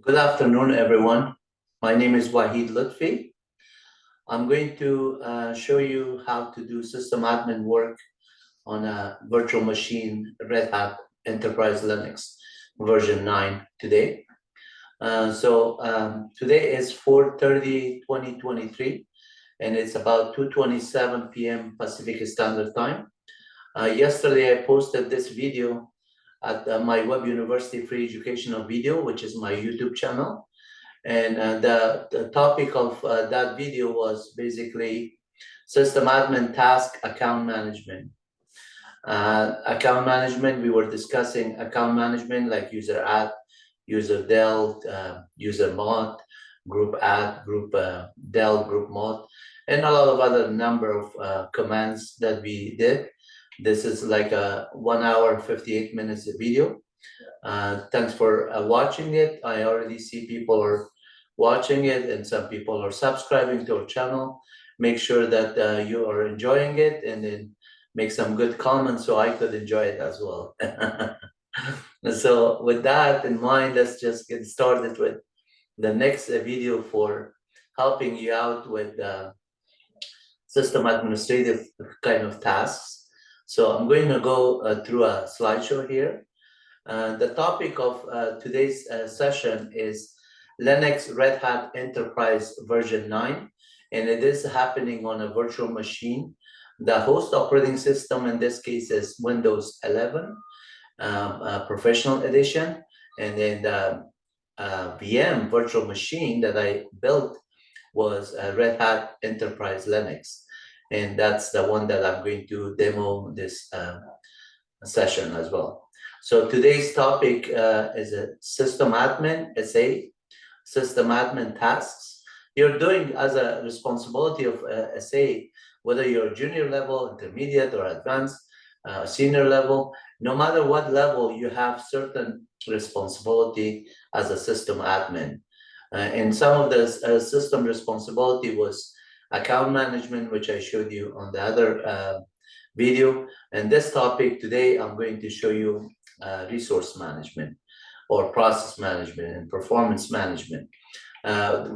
Good afternoon, everyone. My name is Wahid Lutfi. I'm going to show you how to do system admin work on a virtual machine, Red Hat Enterprise Linux version 9 today. Today is 4/30/2023, and it's about 2:27 p.m. Pacific Standard Time. Yesterday, I posted this video at MyWebUniversity free educational video, which is my YouTube channel. And the topic of that video was basically system admin task account management. Account management, we were discussing account management like user add, user del, user mod, group add, group del, group mod, and a lot of other number of commands that we did. This is like a 1 hour, 58 minutes video. Thanks for watching it. I already see people are watching it and some people are subscribing to our channel. Make sure that you are enjoying it and then make some good comments so I could enjoy it as well. So with that in mind, let's just get started with the next video for helping you out with system administrative kind of tasks. So I'm going to go through a slideshow here. The topic of today's session is Linux Red Hat Enterprise version 9, and it is happening on a virtual machine. The host operating system in this case is Windows 11 Professional Edition, and then the VM virtual machine that I built was Red Hat Enterprise Linux, and that's the one that I'm going to demo this session as well. So today's topic is a system admin SA, system admin tasks. You're doing as a responsibility of SA, whether you're junior level, intermediate, or advanced, senior level, no matter what level, you have certain responsibility as a system admin. And some of the system responsibility was account management, which I showed you on the other video. And this topic today, I'm going to show you resource management or process management and performance management,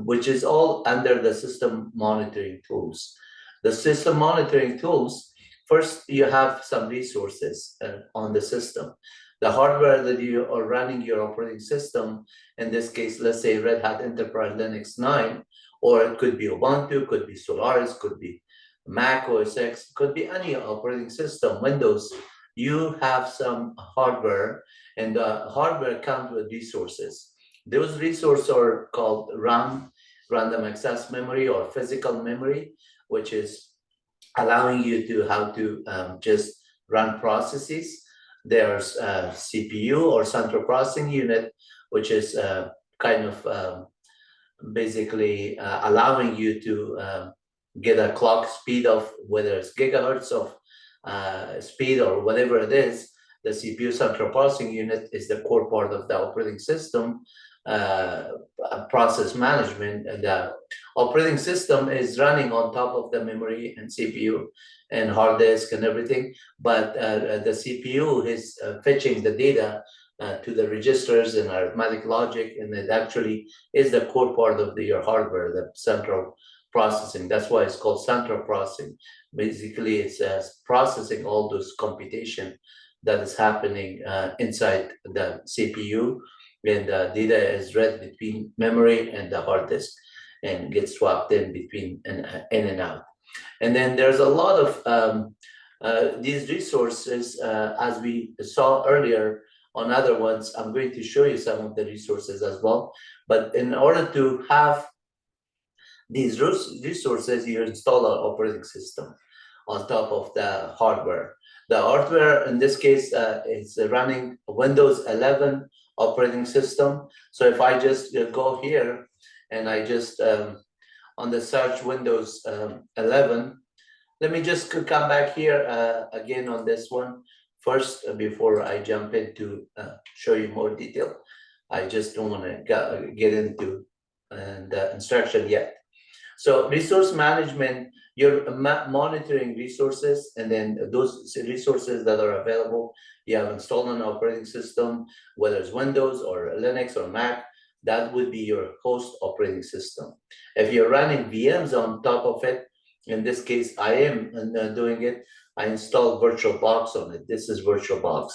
which is all under the system monitoring tools. The system monitoring tools, first you have some resources on the system. The hardware that you are running your operating system, in this case, let's say Red Hat Enterprise Linux 9, or it could be Ubuntu, could be Solaris, could be Mac OS X, could be any operating system, Windows. You have some hardware, and the hardware comes with resources. Those resources are called RAM, random access memory, or physical memory, which is allowing you to how to just run processes. There's CPU or central processing unit, which is kind of basically allowing you to get a clock speed of whether it's gigahertz of speed or whatever it is. The CPU central processing unit is the core part of the operating system process management. And the operating system is running on top of the memory and CPU and hard disk and everything, but the CPU is fetching the data to the registers and arithmetic logic, and it actually is the core part of your hardware, the central processing. That's why it's called central processing. Basically, it's processing all those computation that is happening inside the CPU, and the data is read between memory and the hard disk and gets swapped in between in and out. And then there's a lot of these resources, as we saw earlier on other ones. I'm going to show you some of the resources as well. But in order to have these resources, you install an operating system on top of the hardware. The hardware in this case is running Windows 11 operating system. So if I just go here and I just on the search Windows 11, let me just come back here again on this one first before I jump into show you more detail. I just don't want to get into the instruction yet. So resource management, you're monitoring resources, and then those resources that are available, you have installed an operating system, whether it's Windows or Linux or Mac. That would be your host operating system. If you're running VMs on top of it, in this case, I am doing it. I installed VirtualBox on it. This is VirtualBox.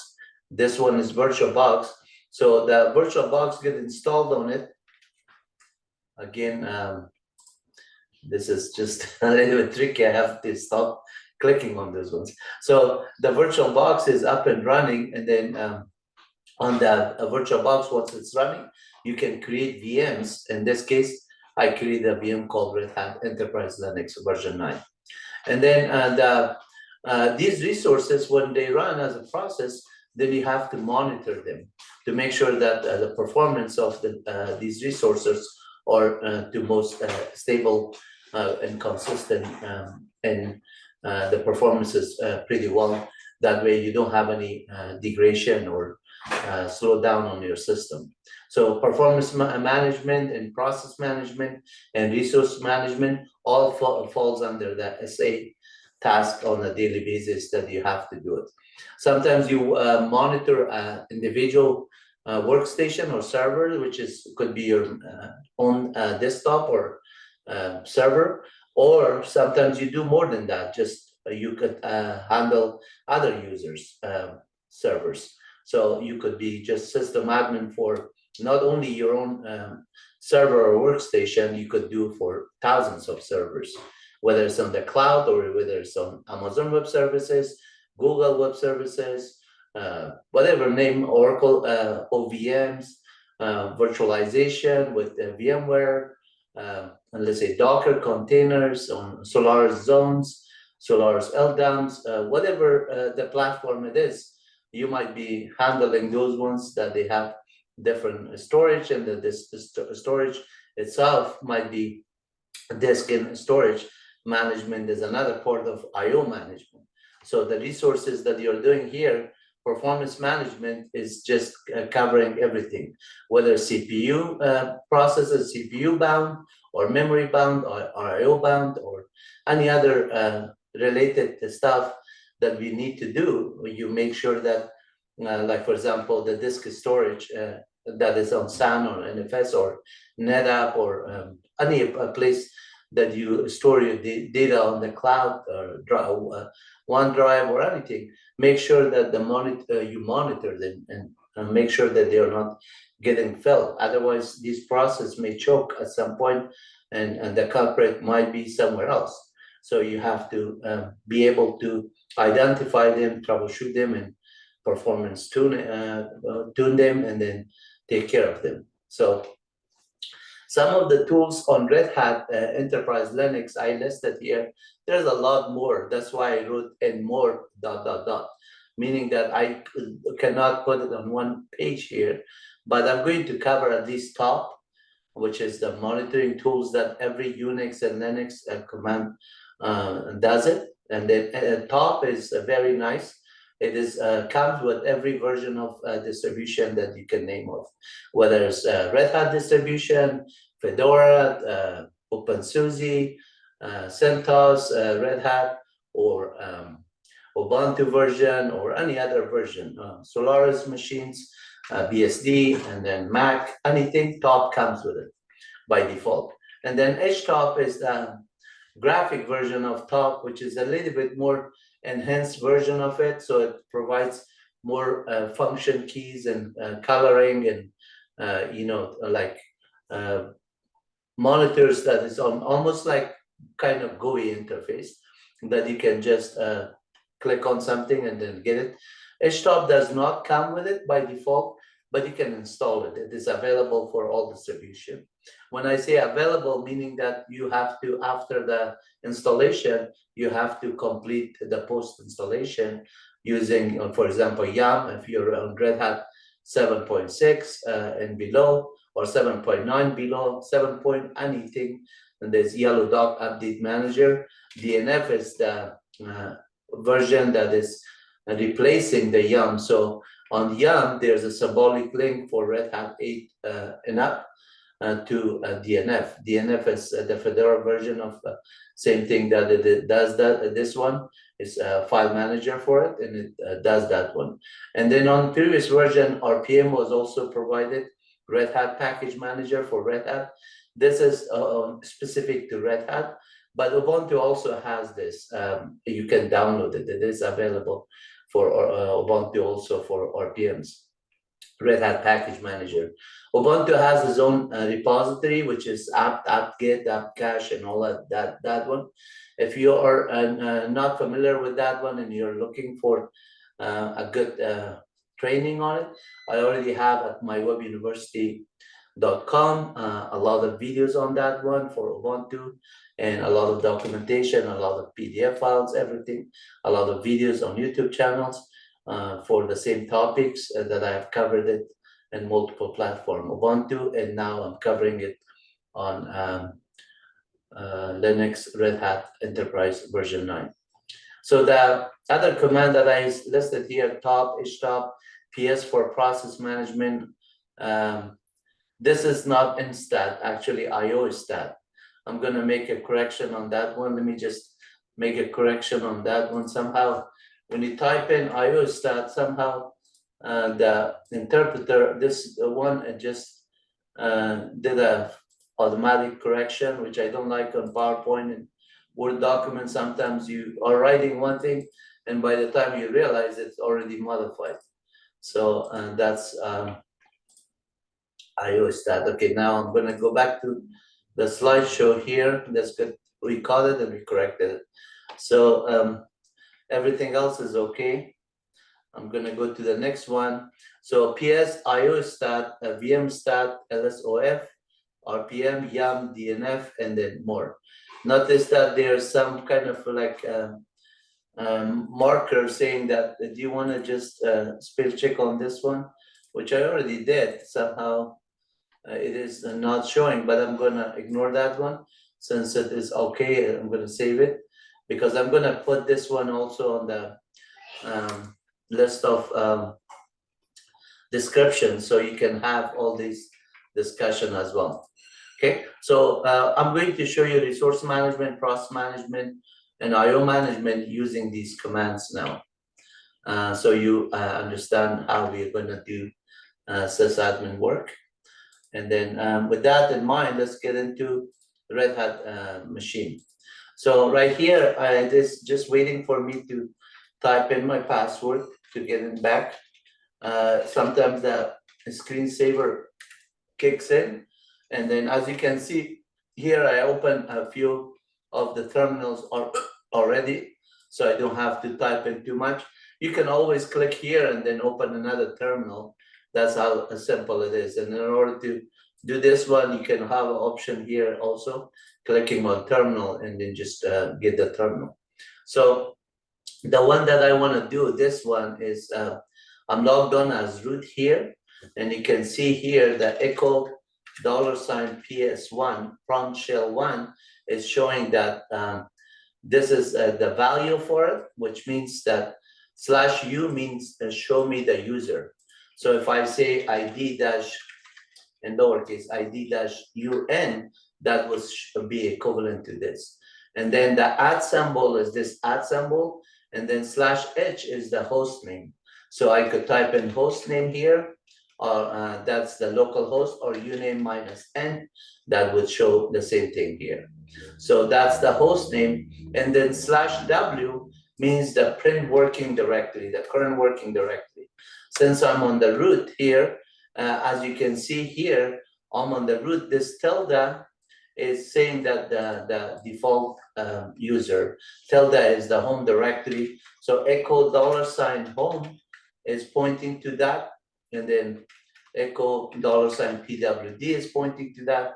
This one is VirtualBox. So the VirtualBox gets installed on it. Again, this is just a little bit tricky. I have to stop clicking on those ones. So the VirtualBox is up and running, and then on the VirtualBox, once it's running, you can create VMs. In this case, I created a VM called Red Hat Enterprise Linux version 9. And then these resources, when they run as a process, then you have to monitor them to make sure that the performance of these resources are to most stable and consistent, and the performance is pretty well. That way you don't have any degradation or slow down on your system. So performance management and process management and resource management all falls under that SA task on a daily basis that you have to do it. Sometimes you monitor individual workstation or server, which could be your own desktop or server, or sometimes you do more than that. Just you could handle other users' servers. So you could be just system admin for not only your own server or workstation, you could do for thousands of servers, whether it's on the cloud or whether it's on Amazon Web Services, Google Web Services, whatever name, Oracle, OVMs, virtualization with VMware, and let's say Docker containers on Solaris zones, Solaris LDAMs, whatever the platform it is, you might be handling those ones that they have different storage, and this storage itself might be disk and storage management is another part of IO management. So the resources that you're doing here, performance management is just covering everything, whether CPU processes, CPU bound or memory bound or IO bound or any other related stuff that we need to do. You make sure that, like for example, the disk storage that is on SAN or NFS or NetApp or any place that you store your data on the cloud or OneDrive or anything, make sure that you monitor them and make sure that they are not getting filled. Otherwise, this process may choke at some point, and the culprit might be somewhere else. So you have to be able to identify them, troubleshoot them, and performance tune them, and then take care of them. So some of the tools on Red Hat Enterprise Linux I listed here, there's a lot more. That's why I wrote "and more ... meaning that I cannot put it on one page here, but I'm going to cover at least top, which is the monitoring tools that every Unix and Linux command does it. And then top is very nice. It is comes with every version of distribution that you can name of, whether it's Red Hat distribution, Fedora, OpenSUSE, CentOS, Red Hat, or Ubuntu version, or any other version, Solaris machines, BSD, and then Mac, anything, top comes with it by default. And then HTOP is the graphic version of top, which is a little bit more enhanced version of it. So it provides more function keys and coloring and, like monitors that is on almost like kind of GUI interface that you can just click on something and then get it. HTOP does not come with it by default, but you can install it. It is available for all distribution. When I say available, meaning that you have to, after the installation, you have to complete the post-installation using, for example, YAM, if you're on Red Hat 7.6 and below, or 7.9 below, 7 point anything, and there's Yellow Dog Update Manager. DNF is the version that is replacing the YAM. So on YAM, there's a symbolic link for Red Hat 8 and up to DNF. DNF is the Fedora version of same thing that it does that. This one is a file manager for it, and it does that one. And then on previous version, RPM was also provided. Red Hat Package Manager for Red Hat. This is specific to Red Hat, but Ubuntu also has this. You can download it. It is available for Ubuntu also for RPMs. Red Hat Package Manager. Ubuntu has its own repository, which is apt-get, apt-cache, and all that one. If you are not familiar with that one and you're looking for a good training on it, I already have at MyWebUniversity.com a lot of videos on that one for Ubuntu, and a lot of documentation, a lot of PDF files, everything, a lot of videos on YouTube channels for the same topics that I have covered it in multiple platforms, Ubuntu, and now I'm covering it on Linux Red Hat Enterprise version 9. So the other command that I listed here, top, htop, ps for process management. This is not instat, actually IO stat. I'm gonna make a correction on that one. Let me just make a correction on that one. Somehow, when you type in IO stat, somehow the interpreter, this one, it just did a automatic correction, which I don't like on PowerPoint and Word document. Sometimes you are writing one thing, and by the time you realize it's already modified. So that's IO stat. Okay, now I'm gonna go back to the slideshow here. That's good. We caught it and we corrected it. So everything else is okay. I'm gonna go to the next one. So PS, IO stat, VM stat, LSOF, RPM, YAM, DNF, and then more. Notice that there's some kind of like marker saying that, do you want to just spell check on this one, which I already did. Somehow it is not showing, but I'm gonna ignore that one since it is okay. I'm gonna save it because I'm gonna put this one also on the list of descriptions, so you can have all these discussion as well. Okay, so I'm going to show you resource management, process management, and IO management using these commands now. So you understand how we're going to do sysadmin work. And then with that in mind, let's get into the Red Hat machine. So right here, it is just waiting for me to type in my password to get it back. Sometimes the screensaver kicks in. And then as you can see here, I open a few of the terminals already, so I don't have to type in too much. You can always click here and then open another terminal. That's how simple it is. And in order to do this one, you can have an option here also, clicking on terminal and then just get the terminal. So the one that I want to do, this one is, I'm logged on as root here, and you can see here the echo $PS1 prompt shell 1 is showing that this is the value for it, which means that /u means show me the user. So if I say ID dash in lowercase ID dash UN, that would be equivalent to this. And then the @ symbol is this @ symbol, and then /h is the host name. So I could type in host name here, or that's the local host, or uname -n, that would show the same thing here. So that's the host name, and then /w means the print working directory, the current working directory. Since I'm on the root here, as you can see here, I'm on the root, this tilde is saying that the default user, tilde is the home directory. So echo $home is pointing to that, and then echo $PWD is pointing to that,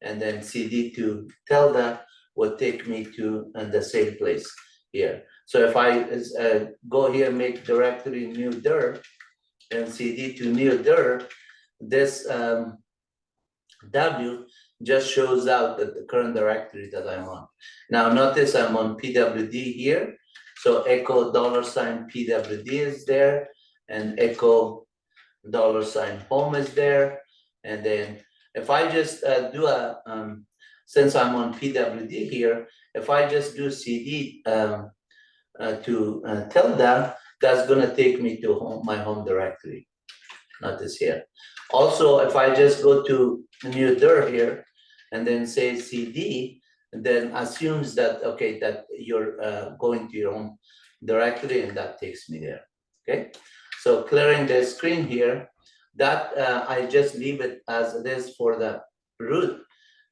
and then CD to tilde will take me to the same place here. So if I go here, make directory new dir, and CD to new dir, this W just shows out the current directory that I'm on. Now notice I'm on PWD here, so echo $PWD is there, and echo $home is there. And then if I just do a, since I'm on PWD here, if I just do CD to tilde, that's gonna take me to my home directory. notice here. Also, if I just go to new dir here and then say cd, then assumes that, okay, that you're going to your home directory, and that takes me there, okay? So clearing the screen here, that I just leave it as it is for the root.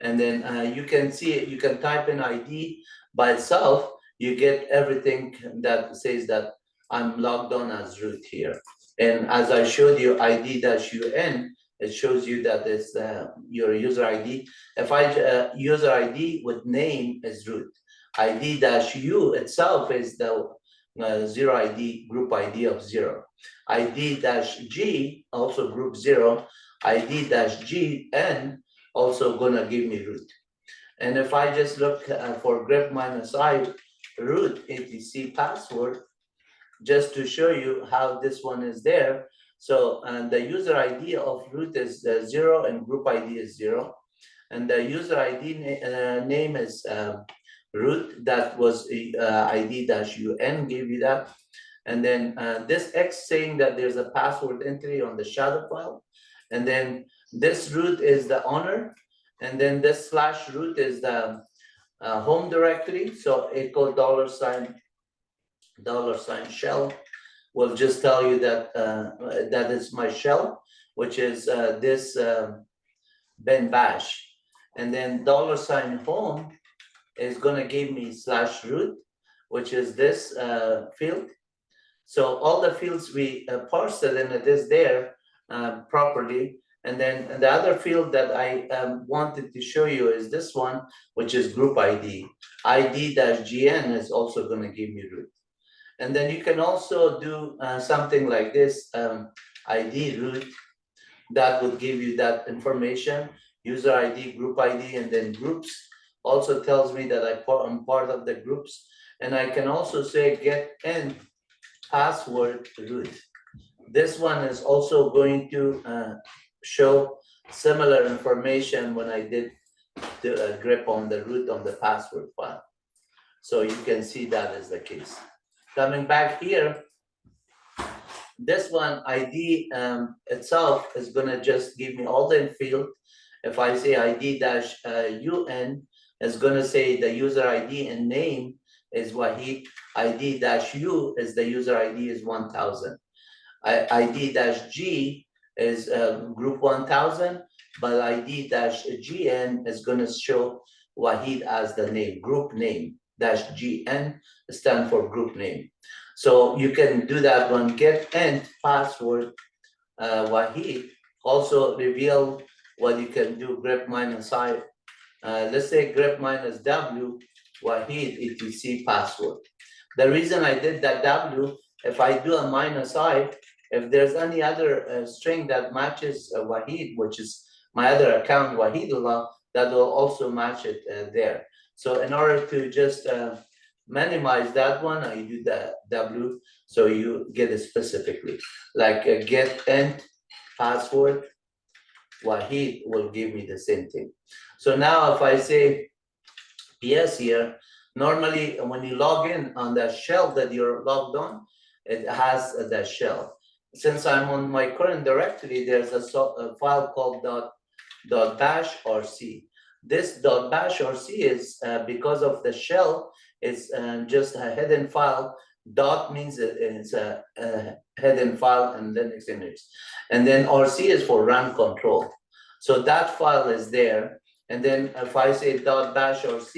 And then you can see it, you can type in ID by itself, you get everything that says that I'm logged on as root here. And as I showed you, ID-UN, it shows you that it's your user ID. If I user ID with name is root. ID-U itself is the zero ID, group ID of 0. ID-G, also group 0. ID-GN, also gonna give me root. And if I just look for grep-i root etc password, just to show you how this one is there. So the user ID of root is 0 and group ID is 0. And the user ID name is root, that was ID-UN gave you that. And then this X saying that there's a password entry on the shadow file. And then this root is the owner. And then this /root is the home directory. So equal $shell will just tell you that that is my shell, which is this ben bash. And then $home is going to give me /root, which is this field. So all the fields we parsed it, and it is there properly. And then the other field that I wanted to show you is this one, which is group ID. ID-GN is also going to give me root. And then you can also do something like this, ID root, that will give you that information, user ID, group ID, and then groups. Also tells me that I'm part of the groups. And I can also say get in password root. This one is also going to show similar information when I did the grep on the root on the password file. So you can see that is the case. Coming back here, this one ID itself is going to just give me all the field. If I say ID-UN, it's going to say the user ID and name is Wahid. ID-U is the user ID is 1000. ID-G is group 1000, but ID-GN is going to show Wahid as the name, group name. -GN stand for group name. So you can do that one, get int password Wahid. Also reveal what you can do, grep-i. Let's say grep-w Wahid etc password. The reason I did that W, if I do a -i, if there's any other string that matches Wahid, which is my other account Wahidullah, that will also match it there. So in order to just minimize that one, I do the W, so you get it specifically. Like get int password Wahid will give me the same thing. So now if I say PS here, normally when you log in on the shell that you're logged on, it has the shell. Since I'm on my current directory, there's a file called .bash rc. This .bash rc is because of the shell, it's just a hidden file. Dot means it's a hidden file and Linux Unix. And then rc is for run control. So that file is there. And then if I say .bash rc,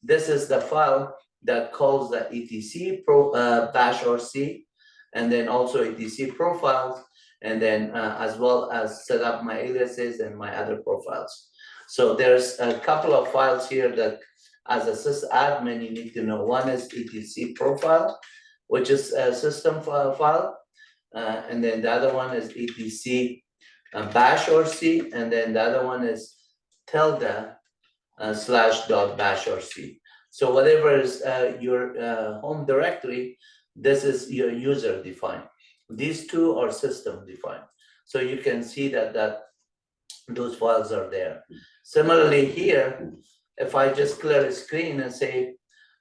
this is the file that calls the etc bash rc, and then also etc profiles, and then as well as set up my aliases and my other profiles. So there's a couple of files here that as a sysadmin you need to know. One is etc profile, which is a system file, and then the other one is etc bash rc, and then the other one is tilde /.bash rc. So whatever is your home directory, this is your user defined. These two are system defined. So you can see that those files are there. Similarly here, if I just clear a screen and say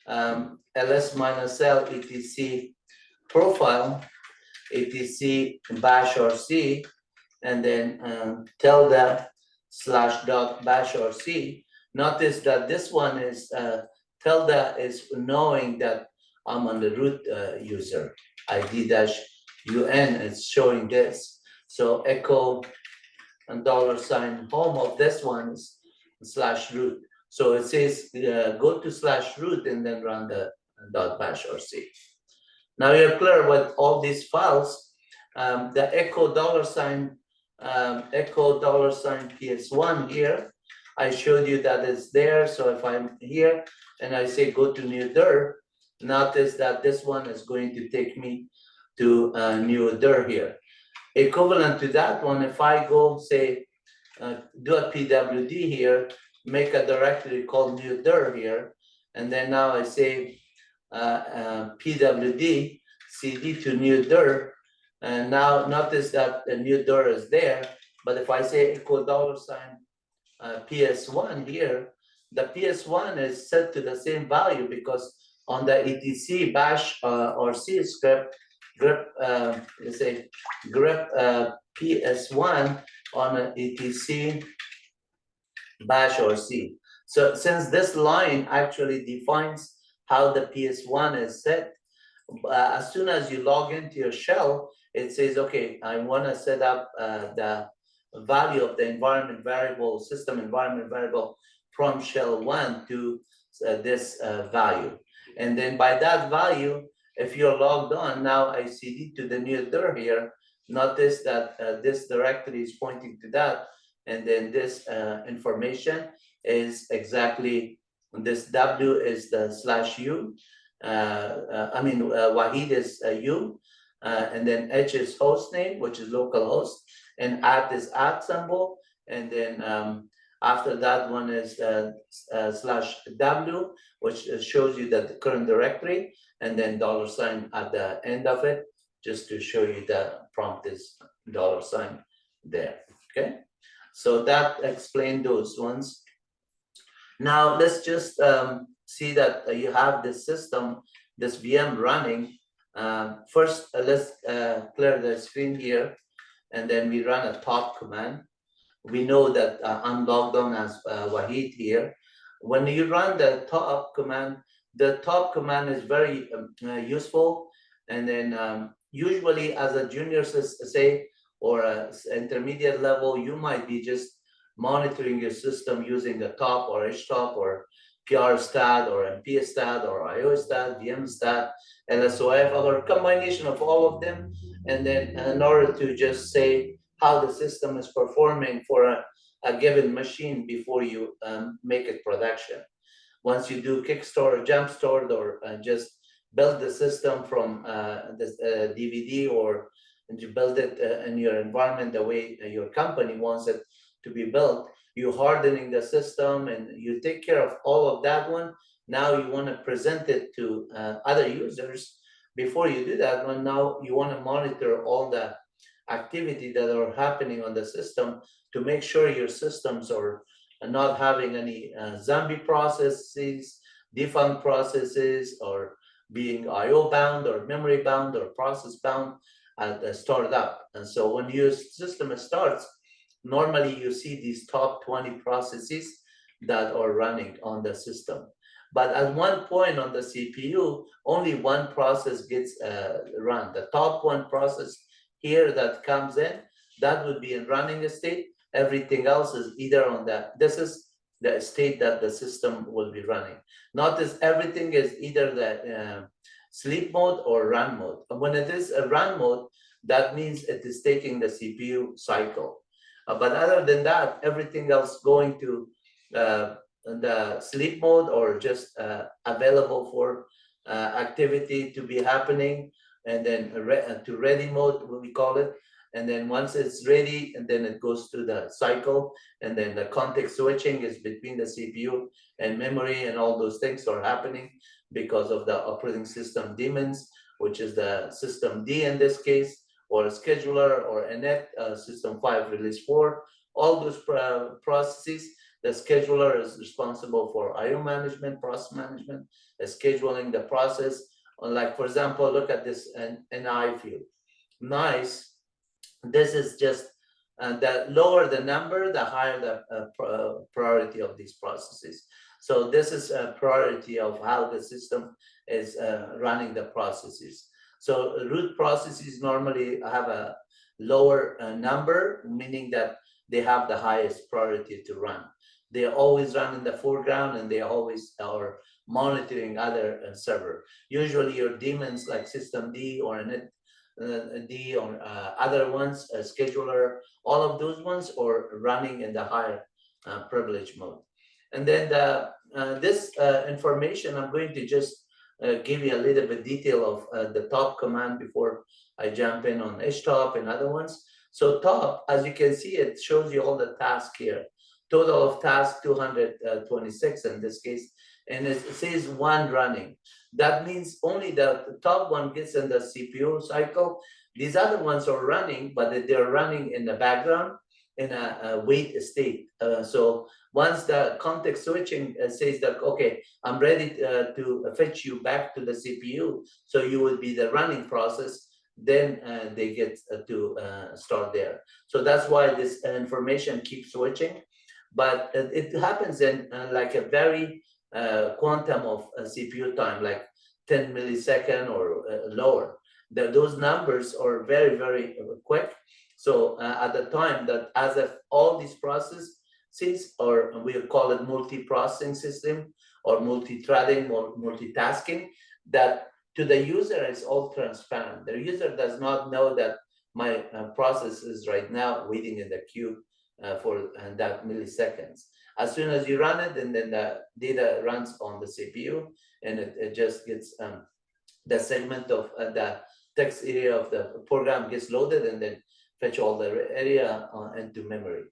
ls-l etc profile etc bash rc, and then tilde slash dot bash or C. Notice that this one is tilde is knowing that I'm on the root user. ID dash UN is showing this. So echo and $ home of this one is slash root. So it says go to slash root and then run the dot bash or C. Now you're clear with all these files. The echo echo $PS1 here. I showed you that it's there. So if I'm here and I say go to new dir, notice that this one is going to take me to new dir here. Equivalent to that one, if I go say do a pwd here, make a directory called new dir here, and then now I say pwd cd to new dir, and now notice that the new dir is there. But if I say equal $PS1 here, the PS1 is set to the same value because on the etc bash or C script, grep let's say grep PS1 on an etc bash or C. So since this line actually defines how the PS1 is set, as soon as you log into your shell, it says, okay, I want to set up the value of the environment variable, system environment variable from shell 1 to this value. And then by that value, if you're logged on, now I cd to the new dir here, notice that this directory is pointing to that. And then this information is exactly, this W is the /U. Wahid is U, and then H is host name, which is localhost, and @ is @ symbol, and then after that one is /W, which shows you that the current directory, and then $ at the end of it, just to show you the prompt is $ there. Okay, so that explained those ones. Now let's just see that you have this system, this VM running. First, let's clear the screen here, and then we run a top command. We know that I'm logged on as Wahid here. When you run the top command is very useful. And then usually as a junior, say, or an intermediate level, you might be just monitoring your system using the top or htop or PRStat or MPStat or IOStat, VMstat, LSOF, or a combination of all of them. And then in order to just say how the system is performing for a given machine before you make it production. Once you do kickstart or jumpstart or just build the system from this DVD, or you build it in your environment the way your company wants it to be built, you hardening the system and you take care of all of that one. Now you want to present it to other users. Before you do that one, now you want to monitor all the activity that are happening on the system to make sure your systems are not having any zombie processes, defunct processes, or being IO bound or memory bound or process bound at the startup. And so when your system starts, normally you see these top 20 processes that are running on the system. But at one point on the CPU, only one process gets run. The top one process here that comes in, that would be in running state. Everything else is either on that. This is the state that the system will be running. Notice everything is either the sleep mode or run mode. When it is a run mode, that means it is taking the CPU cycle. But other than that, everything else going to the sleep mode or just available for activity to be happening, and then to ready mode, what we call it. And then once it's ready, and then it goes to the cycle, and then the context switching is between the CPU and memory, and all those things are happening because of the operating system daemons, which is the system D in this case, or a scheduler, or init, system 5 release 4, all those processes. The scheduler is responsible for IO management, process management, scheduling the process. Like, for example, look at this NI field. Nice. This is just the lower the number, the higher the priority of these processes. So this is a priority of how the system is running the processes. So root processes normally have a lower number, meaning that they have the highest priority to run. They always run in the foreground, and they always are monitoring other server. Usually your daemons like system D or init D or other ones, scheduler, all of those ones are running in the higher privilege mode. And then this information, I'm going to just give you a little bit detail of the top command before I jump in on htop and other ones. So top, as you can see, it shows you all the tasks here. Total of tasks 226 in this case, and it says one running. That means only the top one gets in the CPU cycle. These other ones are running, but they're running in the background in a wait state. So once the context switching says that, okay, I'm ready to fetch you back to the CPU, so you will be the running process, then they get to start there. So that's why this information keeps switching. But it happens in like a very quantum of CPU time, like 10 millisecond or lower. Those numbers are very, very quick. So at the time that as if all these processes, or we call it multi-processing system or multi-threading or multitasking, that to the user is all transparent. The user does not know that my process is right now waiting in the queue for that milliseconds. As soon as you run it, and then the data runs on the CPU, and it just gets the segment of the text area of the program gets loaded, and then fetch all the area into memory.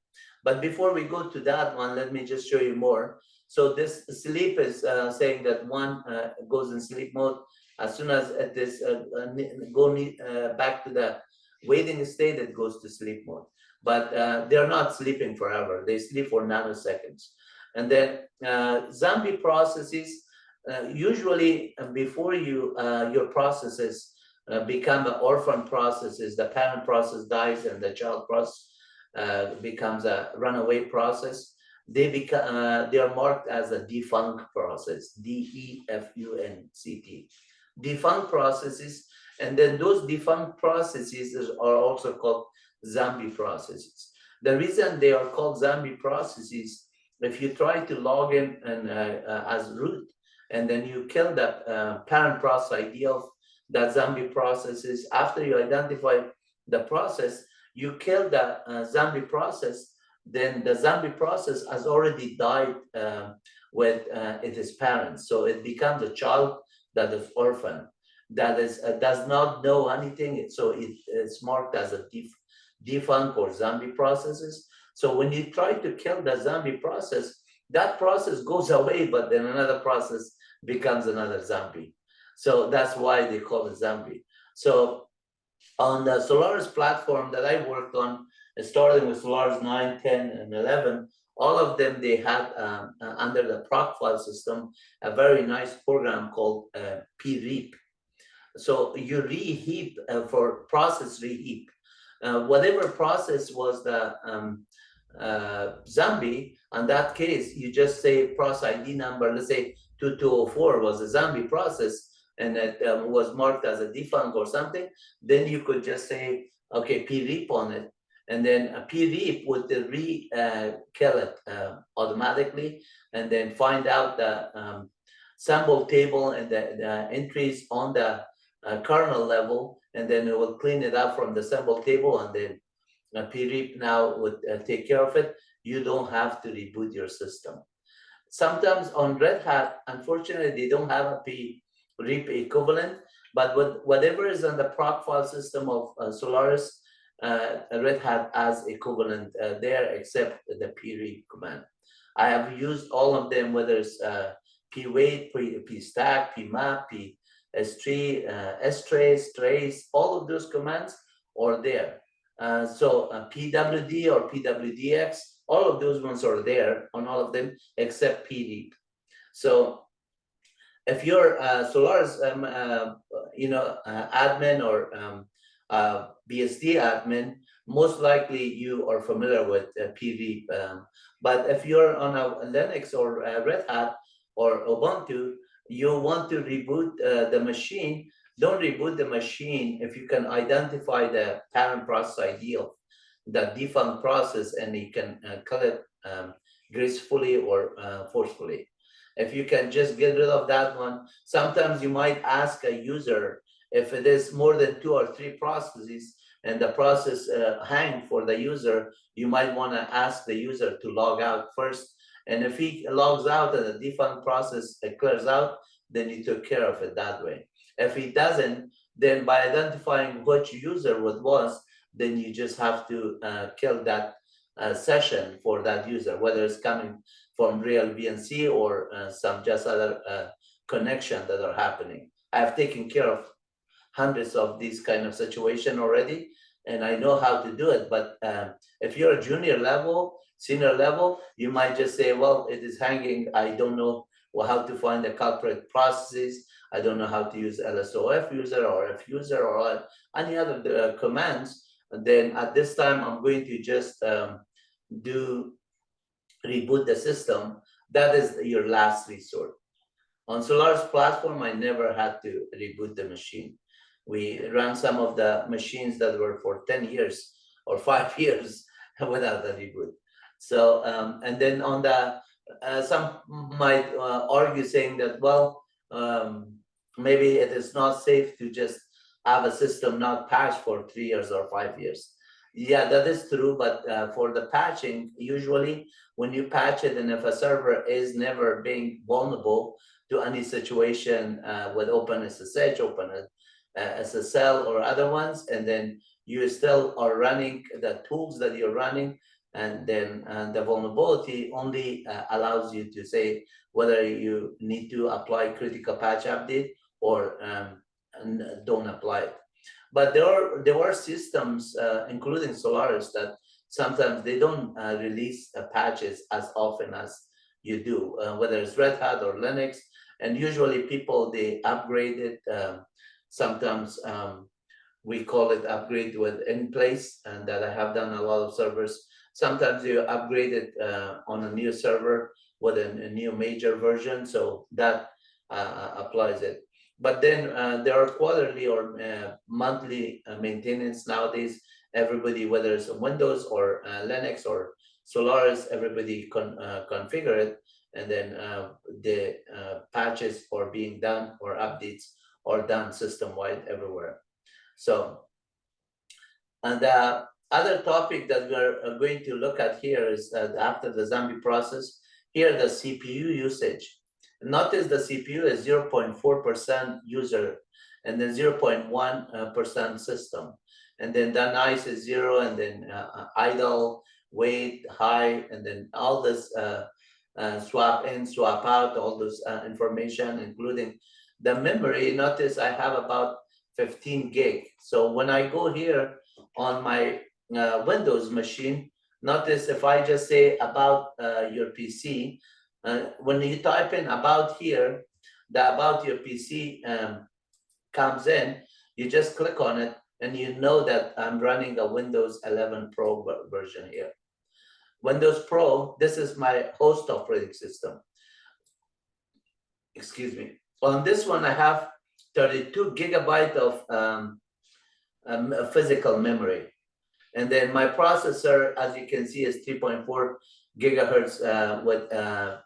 But before we go to that one, let me just show you more. So this sleep is saying that one goes in sleep mode. As soon as it is back to the waiting state, it goes to sleep mode. But they're not sleeping forever. They sleep for nanoseconds. And then zombie processes, usually before your processes become orphan processes, the parent process dies and the child process becomes a runaway process. They are marked as a defunct process, DEFUNCT, defunct processes. And then those defunct processes are also called zombie processes. The reason they are called zombie processes, if you try to log in and as root, and then you kill the parent process ID of that zombie processes, after you identify the process, you kill the zombie process, then the zombie process has already died with its parents. So it becomes a child that is orphan, that is does not know anything. So it's marked as a defunct or zombie processes. So when you try to kill the zombie process, that process goes away, but then another process becomes another zombie. So that's why they call it zombie. So on the Solaris platform that I worked on, starting with Solaris 9, 10, and 11, all of them, they had under the proc file system, a very nice program called preheap. So you reheap for process reheap. Whatever process was the zombie, in that case, you just say process ID number, let's say 2204 was a zombie process, and it was marked as a defunct or something, then you could just say, okay, preheap on it. And then a preheap would kill it automatically, and then find out the sample table and the entries on the kernel level, and then it will clean it up from the sample table, and then preheap now would take care of it. You don't have to reboot your system. Sometimes on Red Hat, unfortunately, they don't have a preheap equivalent, but whatever is on the proc file system of Solaris, Red Hat has equivalent there, except the preheap command. I have used all of them, whether it's pwait, pstack, pmap, s3, strace, trace, all of those commands are there. So pwd or pwdx, all of those ones are there on all of them except preheap. So if you're Solaris, admin or BSD admin, most likely you are familiar with PV. But if you're on a Linux or Red Hat or Ubuntu, you want to reboot the machine, don't reboot the machine if you can identify the parent process ID of the defunct process, and you can kill it gracefully or forcefully. If you can just get rid of that one, sometimes you might ask a user if it is more than 2 or 3 processes and the process hang for the user, you might want to ask the user to log out first. And if he logs out and the defunct process clears out, then you took care of it that way. If he doesn't, then by identifying which user it was, then you just have to kill that session for that user, whether it's coming from real VNC or some just other connection that are happening. I've taken care of hundreds of these kind of situation already, and I know how to do it. But if you're a junior level, senior level, you might just say, well, it is hanging. I don't know how to find the culprit processes. I don't know how to use LSOF user or F user or any other commands. And then at this time, I'm going to just reboot the system. That is your last resort. On Solaris platform, I never had to reboot the machine. We ran some of the machines that were for 10 years or 5 years without a reboot. So, and then on the, some might argue saying that, well, maybe it is not safe to just have a system not patched for 3 years or 5 years. Yeah, that is true, but for the patching, usually when you patch it, and if a server is never being vulnerable to any situation with OpenSSH, OpenSSL or other ones, and then you still are running the tools that you're running, and then the vulnerability only allows you to say whether you need to apply critical patch update or don't apply it. But there are systems, including Solaris, that sometimes they don't release patches as often as you do, whether it's Red Hat or Linux. And usually people, they upgrade it. Sometimes we call it upgrade with in place, and that I have done a lot of servers. Sometimes you upgrade it on a new server with a new major version, so that applies it. But then there are quarterly or monthly maintenance nowadays. Everybody, whether it's Windows or Linux or Solaris, everybody configure it, and then the patches are being done or updates are done system-wide everywhere. So, and the other topic that we're going to look at here is after the zombie process, here the CPU usage. Notice the CPU is 0.4% user, and then 0.1% system. And then the nice is 0, and then idle, wait, high, and then all this swap in, swap out, all this information, including the memory. Notice I have about 15 gig. So when I go here on my Windows machine, notice if I just say about your PC, when you type in about here, the about your PC comes in, you just click on it, and you know that I'm running a Windows 11 Pro version here. Windows Pro, this is my host operating system. Excuse me. On this one, I have 32 gigabyte of physical memory. And then my processor, as you can see, is 3.4 gigahertz with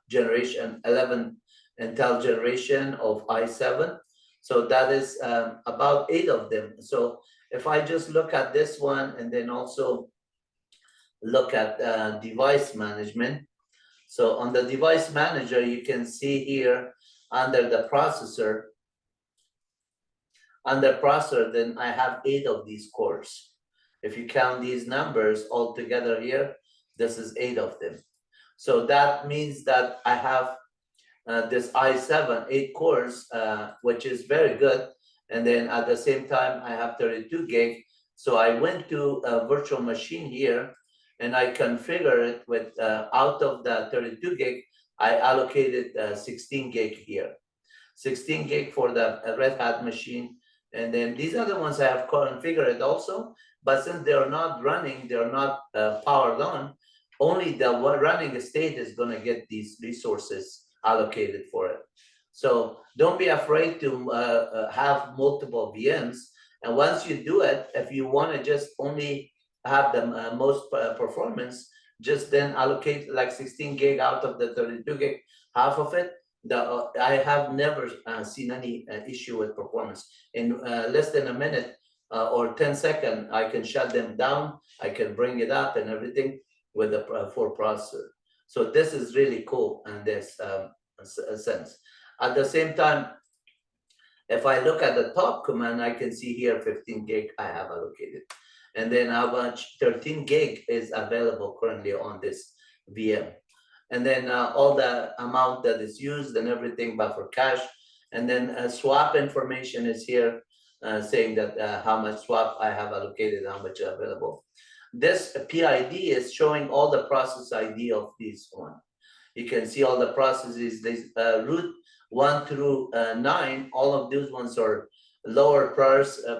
generation 11 Intel generation of i7. So that is about 8 of them. So if I just look at this one and then also look at device management. So on the device manager, you can see here under the processor, then I have 8 of these cores. If you count these numbers all together here, this is 8 of them. So that means that I have this i7, 8 cores, which is very good. And then at the same time, I have 32 gig. So I went to a virtual machine here, and I configure it with, out of the 32 gig, I allocated 16 gig here. 16 gig for the Red Hat machine. And then these other ones I have configured also, but since they're not running, they're not powered on, only the running state is going to get these resources allocated for it. So don't be afraid to have multiple VMs. And once you do it, if you want to just only have the most performance, just then allocate like 16 gig out of the 32 gig, half of it. I have never seen any issue with performance. In less than a minute or 10 seconds, I can shut them down, I can bring it up and everything with a 4 processor. So this is really cool in this sense. At the same time, if I look at the top command, I can see here 15 gig I have allocated. And then how much 13 gig is available currently on this VM. And then all the amount that is used and everything, buffer cache. And then swap information is here saying that how much swap I have allocated, how much available. This PID is showing all the process ID of this one. You can see all the processes, this root 1 through 9, all of these ones are lower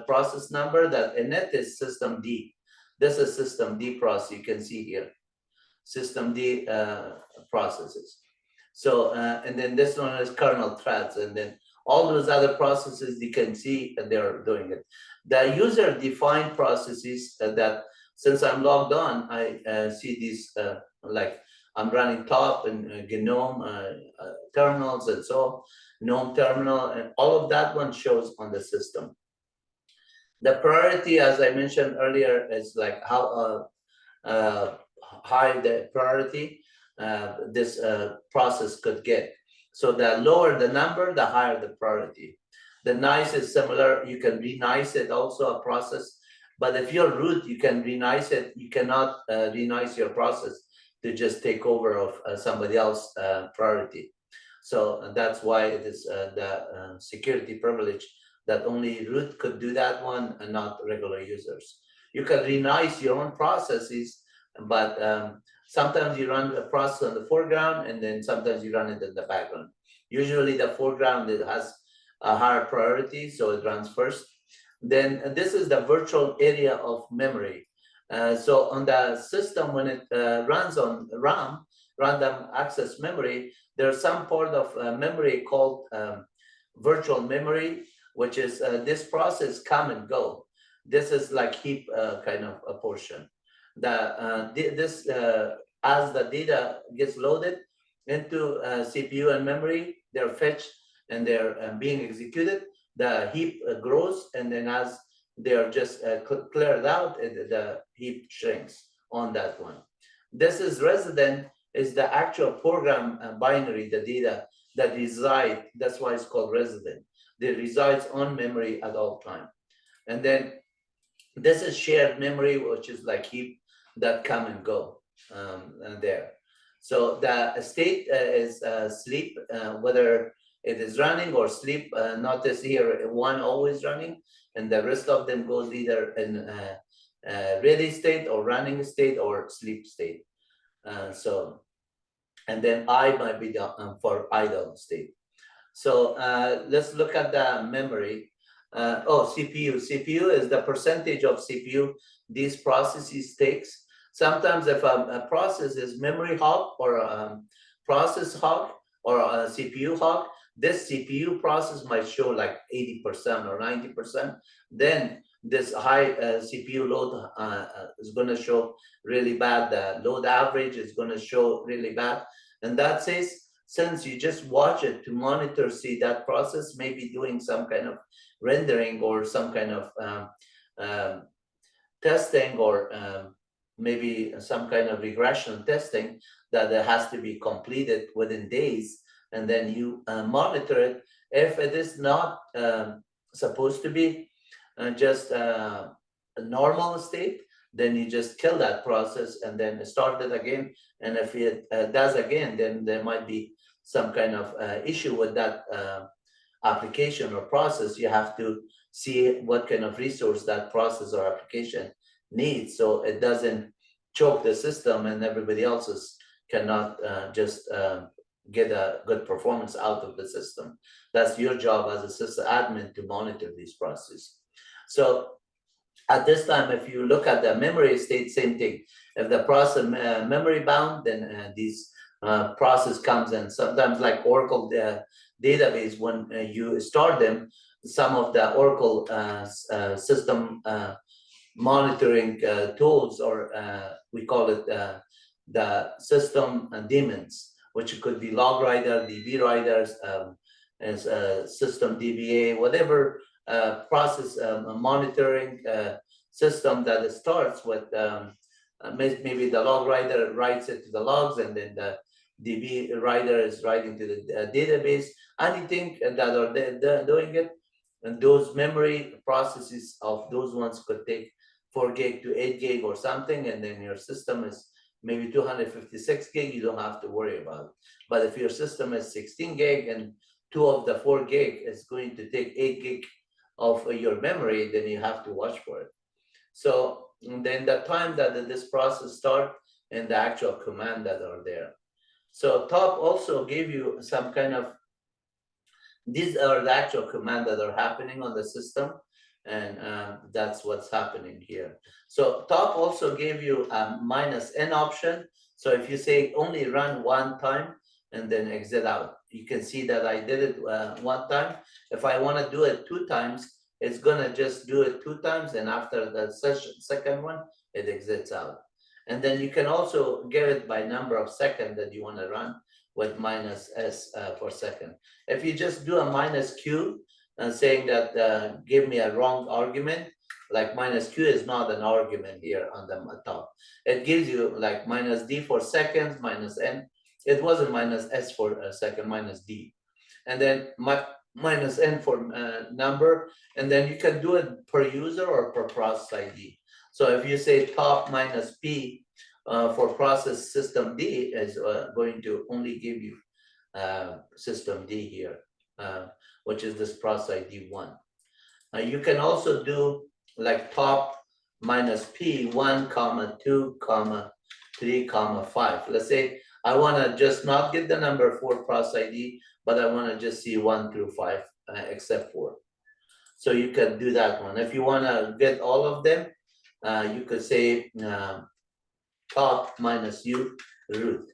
process number. That init is system D. This is system D process, you can see here. System D processes. So, and then this one is kernel threads, and then all those other processes you can see they're doing it. The user defined processes that since I'm logged on, I see these like I'm running top and GNOME terminals and so GNOME terminal, and all of that one shows on the system. The priority, as I mentioned earlier, is like how high the priority this process could get. So the lower the number, the higher the priority. The nice is similar. You can renice it also, a process. But if you're root, you can renice it. You cannot renice your process to just take over of somebody else's priority. So that's why it is the security privilege that only root could do that one and not regular users. You can renice your own processes, but sometimes you run a process on the foreground and then sometimes you run it in the background. Usually the foreground, it has a higher priority, so it runs first. Then this is the virtual area of memory. So on the system, when it runs on RAM, random access memory, there's some part of memory called virtual memory, which is this process come and go. This is like heap kind of a portion. As the data gets loaded into CPU and memory, they're fetched and they're being executed. The heap grows, and then as they're just cleared out, the heap shrinks on that one. This is resident, is the actual program binary, the data that reside. That's why it's called resident. They resides on memory at all time. And then this is shared memory, which is like heap that come and go there. So the state is sleep, whether it is running or sleep. Notice here, one always running, and the rest of them goes either in ready state or running state or sleep state. So, and then I might be for idle state. So let's look at the memory. CPU. CPU is the percentage of CPU these processes takes. Sometimes if a process is memory hog or a process hog or a CPU hog, this CPU process might show like 80% or 90%. Then this high CPU load is going to show really bad. The load average is going to show really bad. And that says, since you just watch it to monitor, see that process may be doing some kind of rendering or some kind of testing or maybe some kind of regression testing that has to be completed within days, and then you monitor it. If it is not supposed to be just a normal state, then you just kill that process and then start it again. And if it does again, then there might be some kind of issue with that application or process. You have to see what kind of resource that process or application needs, so it doesn't choke the system and everybody else's cannot just get a good performance out of the system. That's your job as a system admin to monitor these processes. So At this time, if you look at the memory state, same thing. If the process memory bound, then these process comes in. Sometimes like Oracle database, when you start them, some of the Oracle system monitoring tools, or we call it the system daemons, which could be log writer, DB writers, as system DBA, whatever process monitoring system that starts with maybe the log writer writes it to the logs, and then the DB writer is writing to the database. Anything that are doing it, and those memory processes of those ones could take 4 gig to 8 gig or something, and then your system is maybe 256 gig, you don't have to worry about it. But if your system is 16 gig and 2 of the 4 gig is going to take 8 gig of your memory, then you have to watch for it. So then the time that this process start and the actual command that are there. So top also gave you some kind of, these are the actual command that are happening on the system, and that's what's happening here. So top also gave you a -n option. So if you say only run one time and then exit out, you can see that I did it one time. If I want to do it 2 times, it's gonna just do it 2 times, and after the second one, it exits out. And then you can also give it by number of seconds that you want to run with -s for second. If you just do a -q and saying that give me a wrong argument, like -q is not an argument here on the top. It gives you like -d for seconds, -n. It wasn't -s for a second, -d. And then -n for number, and then you can do it per user or per process ID. So if you say top -p for process system D is going to only give you system D here, which is this process ID 1. You can also do like top -p 1, 2, 3, 5. Let's say I want to just not get the number for process ID, but I want to just see 1 through 5 except 4. So you can do that one. If you want to get all of them, you could say top -u root.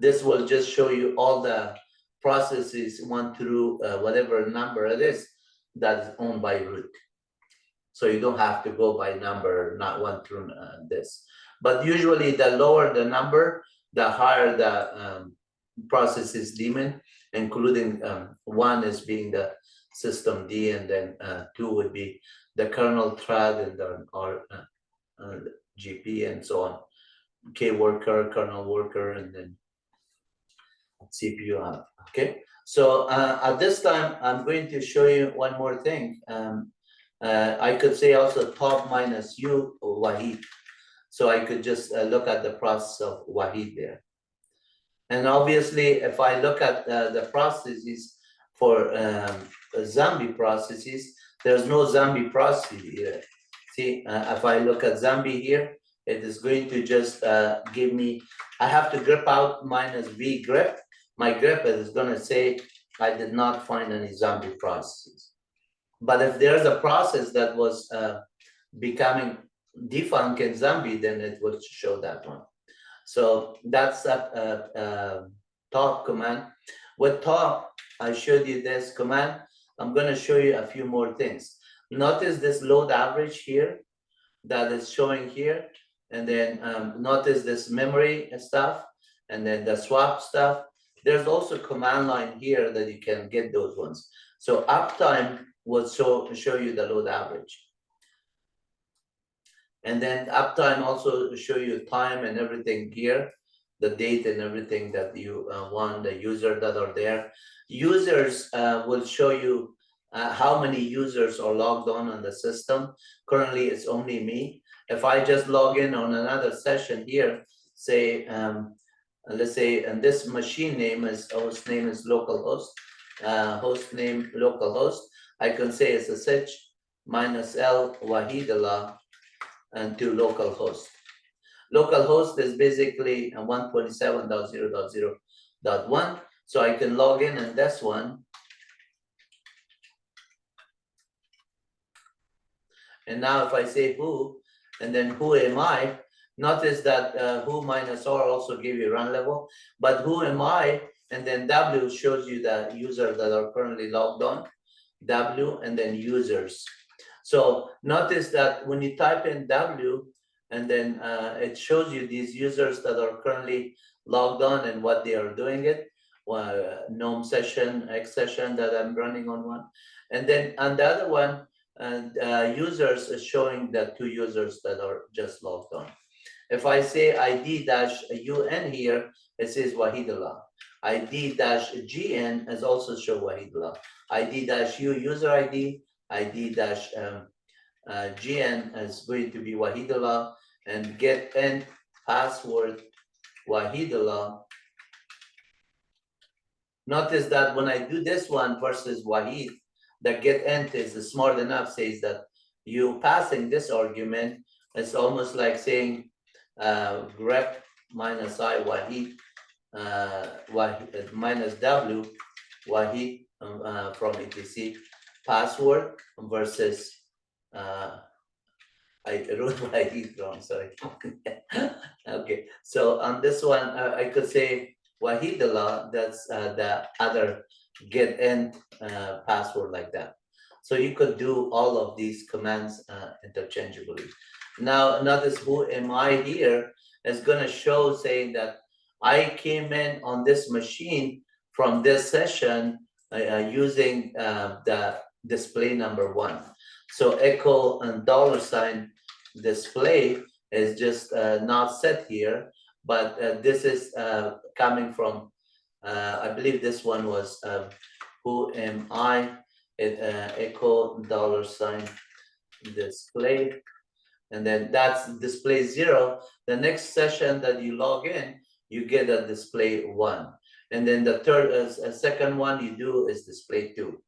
This will just show you all the processes 1 through whatever number it is that is owned by root. So you don't have to go by number, not 1 through this. But usually the lower the number, the higher the processes daemon, including 1 is being the system D, and then 2 would be the kernel thread, and then GP and so on. K worker, kernel worker, and then CPU. Okay, so at this time, I'm going to show you one more thing. I could say also top -u Wahid. So I could just look at the process of Wahid there. And obviously, if I look at the processes for zombie processes, there's no zombie process here. See, if I look at zombie here, it is going to just give me, I have to grep out -v grep. My grep is going to say, I did not find any zombie processes. But if there's a process that was becoming defunct in zombie, then it will show that one. So that's a top command. With top, I showed you this command. I'm going to show you a few more things. Notice this load average here that is showing here. And then notice this memory stuff, and then the swap stuff. There's also command line here that you can get those ones. So uptime will show you the load average. And then uptime also show you time and everything here, the date and everything that you want, the user that are there. Users will show you how many users are logged on the system. Currently, it's only me. If I just log in on another session here, say, let's say, and this machine name is, host name is localhost, host name localhost, I can say SSH -l Wahidallah and to localhost. Localhost is basically 127.0.0.1. So I can log in this one. And now if I say who, and then who am I, notice that who minus R also give you run level, but who am I, and then W shows you the users that are currently logged on, W, and then users. So notice that when you type in W, and then it shows you these users that are currently logged on and what they are doing it. GNOME session, X session that I'm running on one. And then on the other one, and users is showing the 2 users that are just logged on. If I say ID-UN here, it says Wahidullah. ID-GN is also show Wahidullah. ID-U user ID, ID-GN is going to be Wahidullah, and get end password Wahidullah. Notice that when I do this one versus Wahid, the get end is smart enough, says that you passing this argument, it's almost like saying grep minus I Wahid, Wahid minus W Wahid from etc password versus I wrote Wahid wrong, sorry. Okay, so on this one I could say Wahidullah, that's the other get end password like that. So you could do all of these commands interchangeably. Now notice who am I here is going to show saying that I came in on this machine from this session using the display number 1. So echo and $ display is just not set here, but this is coming from, I believe this one was who am I, echo $ display, and then that's display 0. The next session that you log in, you get a display 1. And then the second one you do is display 2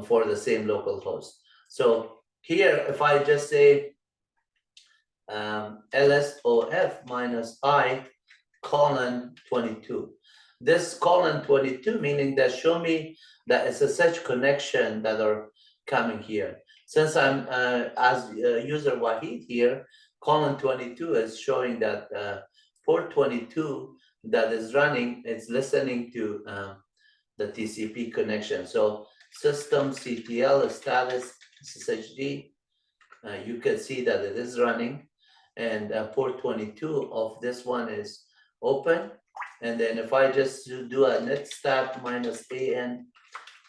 for the same local host. So here, if I just say LSOF minus I colon 22. This colon 22 meaning that show me the SSH connection that are coming here. Since I'm as user Wahid here, colon 22 is showing that port 22 that is running, it's listening to the TCP connection. So system CTL status SSHD, you can see that it is running, and port 22 of this one is open. And then if I just do a netstat minus an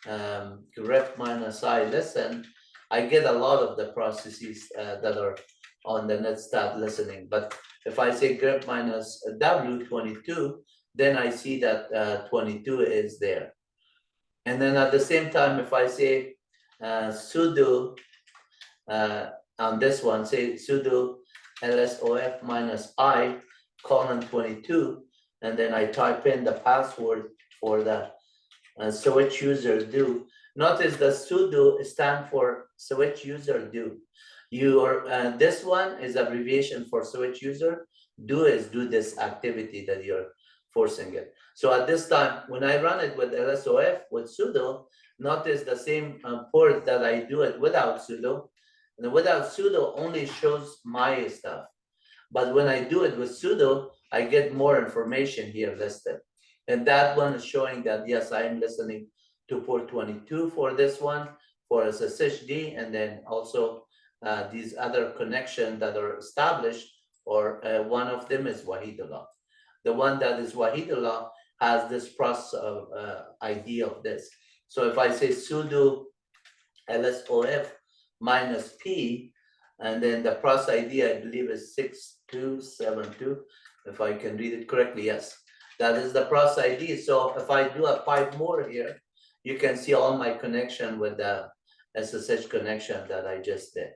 grep minus I listen, I get a lot of the processes that are on the netstat listening. But if I say grep minus W22, then I see that 22 is there. And then at the same time, if I say sudo on this one, say sudo LSOF minus I colon 22, and then I type in the password for the switch user do. Notice the sudo stand for switch user do. This one is abbreviation for switch user. Do is do this activity that you're forcing it. So at this time, when I run it with LSOF with sudo, notice the same port that I do it without sudo. And without sudo only shows my stuff. But when I do it with sudo, I get more information here listed. And that one is showing that, yes, I am listening to port 22 for this one, for SSHD, and then also these other connections that are established, or one of them is Wahidullah. The one that is Wahidullah has this process of ID of this. So if I say sudo LSOF minus P, and then the process ID, I believe, is 6272, if I can read it correctly, yes. That is the process ID. So if I do a pipe more here, you can see all my connection with the SSH connection that I just did.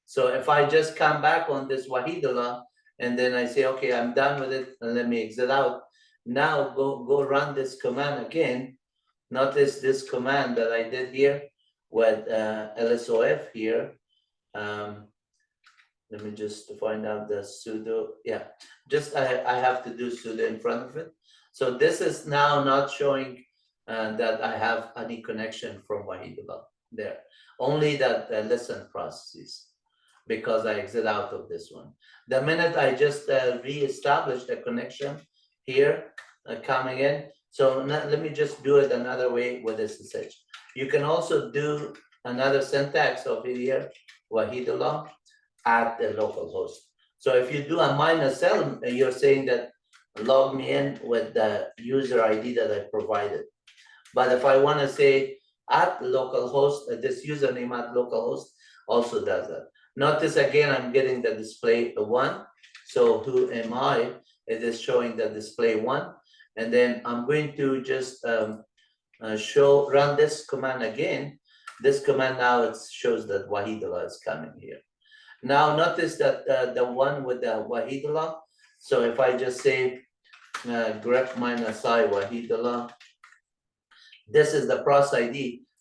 So if I just come back on this Wahidullah, and then I say, okay, I'm done with it, and let me exit out. Now go run this command again. Notice this command that I did here with LSOF here. Let me just find out the sudo. Yeah, just I have to do sudo in front of it. So this is now not showing that I have any connection from Wahidullah there. Only that listen processes. because I exit out of this one. The minute I just re-establish the connection here, coming in. So let me just do it another way with SSH. You can also do another syntax of it here, wahidullah at the local host. So if you do a -L, you're saying that log me in with the user ID that I provided. But if I want to say at localhost, this username at localhost also does that. Notice again, I'm getting the display 1. So who am I? It is showing the display 1. And then I'm going to just run this command again. This command now it shows that Wahidullah is coming here. Now notice that the one with the Wahidullah. So if I just say grep -I Wahidullah, this is the process ID.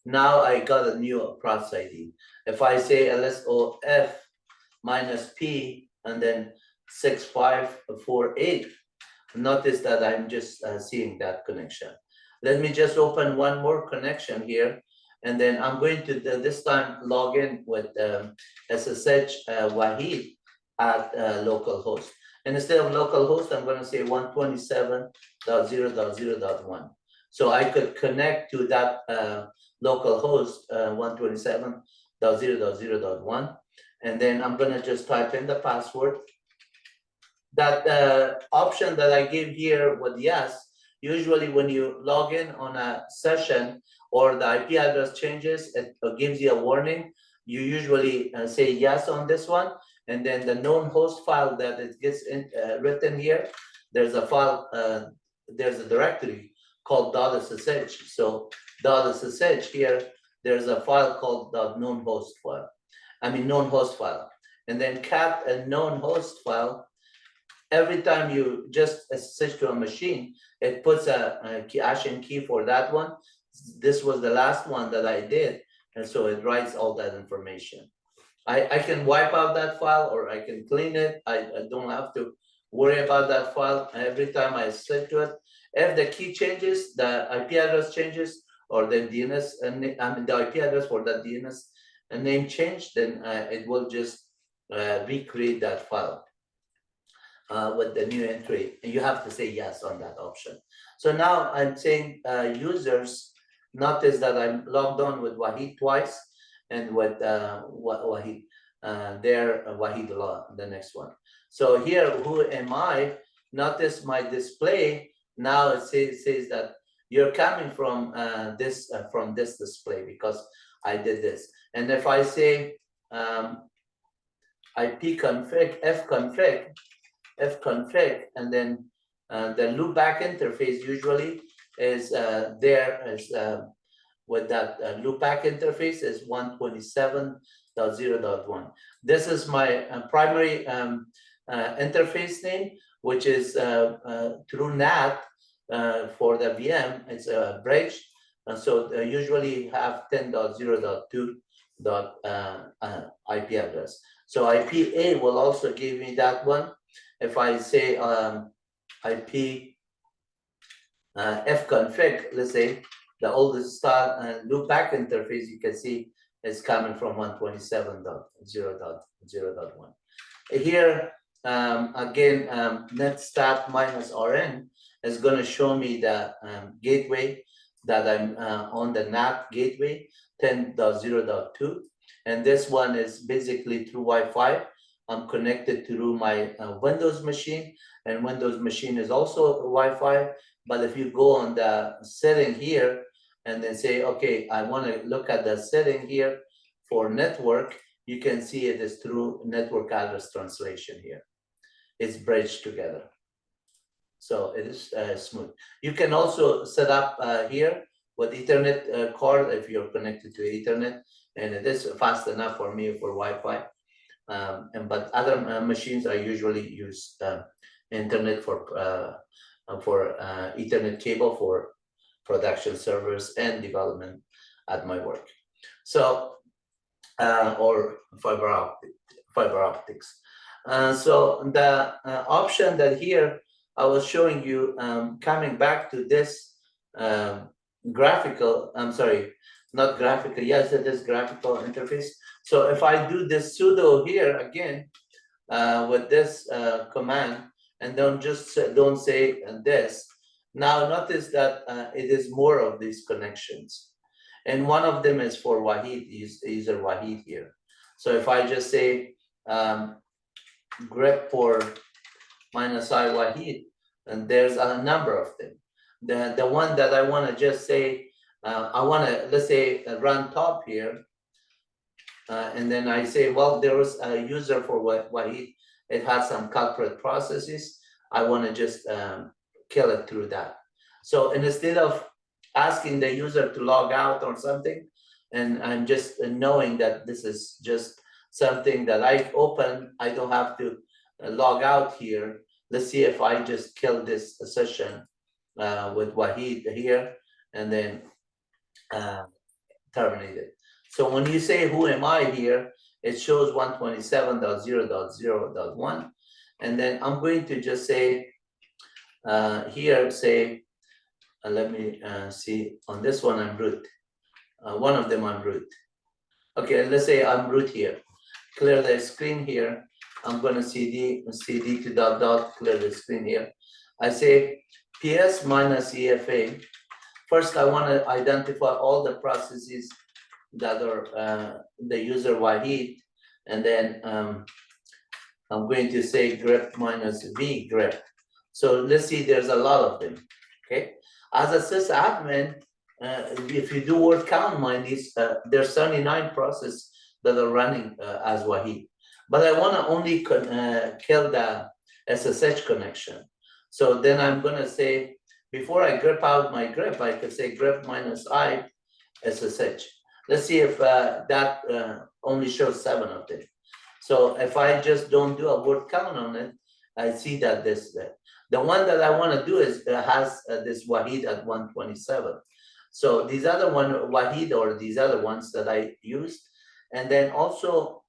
Now I got a new process ID. If I say lsof -p and then 6548, notice that I'm just seeing that connection. Let me just open one more connection here, and then I'm going to this time log in with SSH Wahid at localhost. And instead of localhost, I'm going to say 127.0.0.1. So I could connect to that local host 127.0.0.1, and then I'm going to just type in the password. That option that I give here with yes, usually when you log in on a session or the IP address changes, it gives you a warning. You usually say yes on this one, and then the known host file that it gets written here, there's a file, there's a directory called .ssh. So .ssh here, there's a file called known host file. Known host file. And then cat and known host file, every time you just SSH to a machine, it puts a hashing key for that one. This was the last one that I did. And so it writes all that information. I can wipe out that file or I can clean it. I don't have to worry about that file every time I SSH to it. If the key changes, the IP address changes, or the DNS, the IP address for that DNS name change, then it will just recreate that file with the new entry. And you have to say yes on that option. So now I'm saying users, notice that I'm logged on with Wahid twice and with Wahid, Wahidullah, the next one. So here, who am I? Notice my display. Now it says that you're coming from this display because I did this. And if I say ipconfig fconfig, and then the loopback interface usually is with that loopback interface is 127.0.1. This is my primary interface name, which is through NAT for the VM. It's a bridge, and so they usually have 10.0.2 IP address. So IPA will also give me that one. If I say IP fconfig, let's say the oldest start loopback interface, you can see is coming from 127.0.0.1. Here again, netstat -rn is going to show me the gateway that I'm on the NAT gateway 10.0.2, and this one is basically through Wi-Fi. I'm connected through my Windows machine, and Windows machine is also Wi-Fi. But if you go on the setting here and then say, okay, I want to look at the setting here for network, you can see it is through network address translation here. It's bridged together. So it is smooth. You can also set up here with Ethernet cord if you're connected to Ethernet, and it is fast enough for me for Wi-Fi. But other machines, I usually use internet for Ethernet cable for production servers and development at my work. So or fiber optics. So the option that here I was showing you, coming back to this graphical, I'm sorry, not graphical, yes, it is graphical interface. So if I do this sudo here again with this command, and don't say this, now notice that it is more of these connections. And one of them is for Wahid, user Wahid here. So if I just say grep for -i Wahid, and there's a number of them. The one that I want to just say, I want to, let's say, run top here. And then I say, well, there was a user for Wahid. It has some culprit processes. I want to just kill it through that. So instead of asking the user to log out or something, and I'm just knowing that this is just something that I open, I don't have to log out here. Let's see if I just kill this session with Wahid here, and then terminate it. So when you say who am I here, it shows 127.0.0.1. And then I'm going to just say here, say, let me see, on this one I'm root. One of them I'm root. Okay, let's say I'm root here. Clear the screen here. I'm going to cd to dot, clear the screen here. I say ps minus efa. First, I want to identify all the processes that are the user Wahid, and then I'm going to say grep minus v grep. So let's see, there's a lot of them. Okay, as a sysadmin, if you do word count minus, there's 79 processes that are running as Wahid, but I want to only kill the SSH connection. So then I'm going to say, before I grep out my grep, I could say grep minus I SSH. Let's see if that only shows 7 of them. So if I just don't do a word count on it, I see that the one that I want to do is has this Wahid at 127. So these other one Wahid, or these other ones that I used, and then also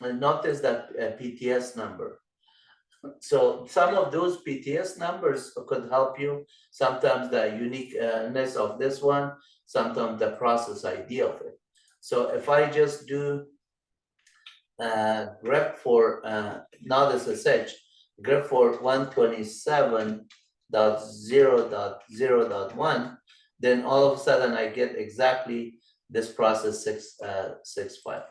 notice that PTS number. So some of those PTS numbers could help you. Sometimes the uniqueness of this one, sometimes the process ID of it. So if I just do grep for not SSH, grep for 127.0.0.1, then all of a sudden I get exactly this process 665.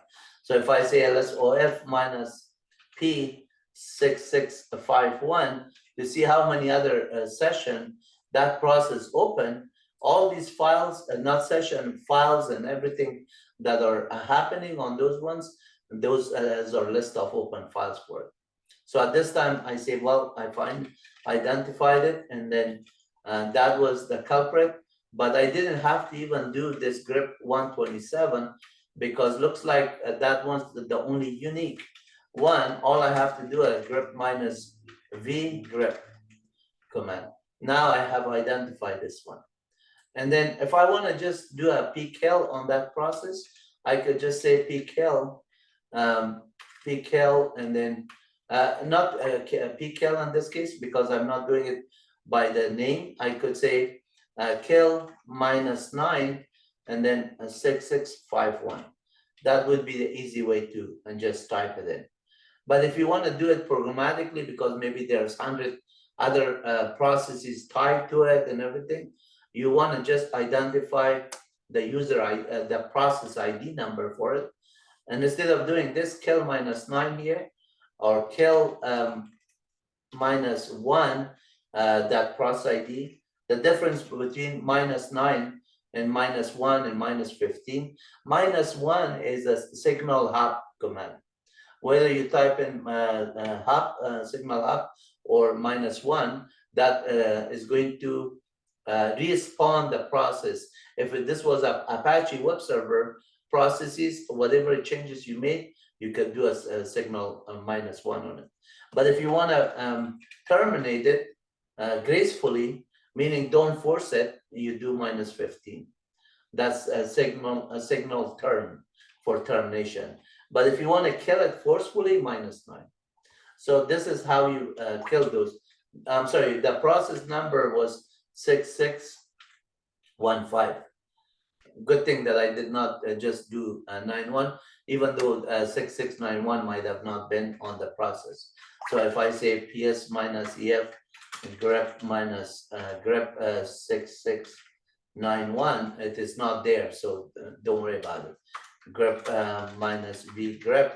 So if I say lsof minus p 6651, you see how many other session that process open. All these files, not session files and everything that are happening on those ones, those as our list of open files for it. So at this time I say, well, I identified it, and then that was the culprit, but I didn't have to even do this grep 127, because looks like that one's the only unique one. All I have to do is grep minus v grep command. Now I have identified this one. And then if I want to just do a pkill on that process, I could just say pkill, and then not pkill in this case, because I'm not doing it by the name. I could say kill -9 and then 6651. That would be the easy way to, and just type it in. But if you want to do it programmatically, because maybe there's 100 other processes tied to it and everything, you want to just identify the user the process ID number for it. And instead of doing this kill -9 here, or kill -1 that process ID, the difference between -9 and -1 and -15, -1 is a signal hop command. Whether you type in hop, signal hop, or -1, that is going to respawn the process. If this was a Apache web server processes, whatever changes you made, you could do a signal -1 on it. But if you want to terminate it gracefully, meaning don't force it, you do -15. That's a signal term for termination. But if you want to kill it forcefully, -9. So this is how you kill those. I'm sorry, the process number was 6615. Good thing that I did not just do 91, even though 6691 might have not been on the process. So if I say PS minus EF grep minus grep 6691, it is not there, so don't worry about it. Grep minus V grep.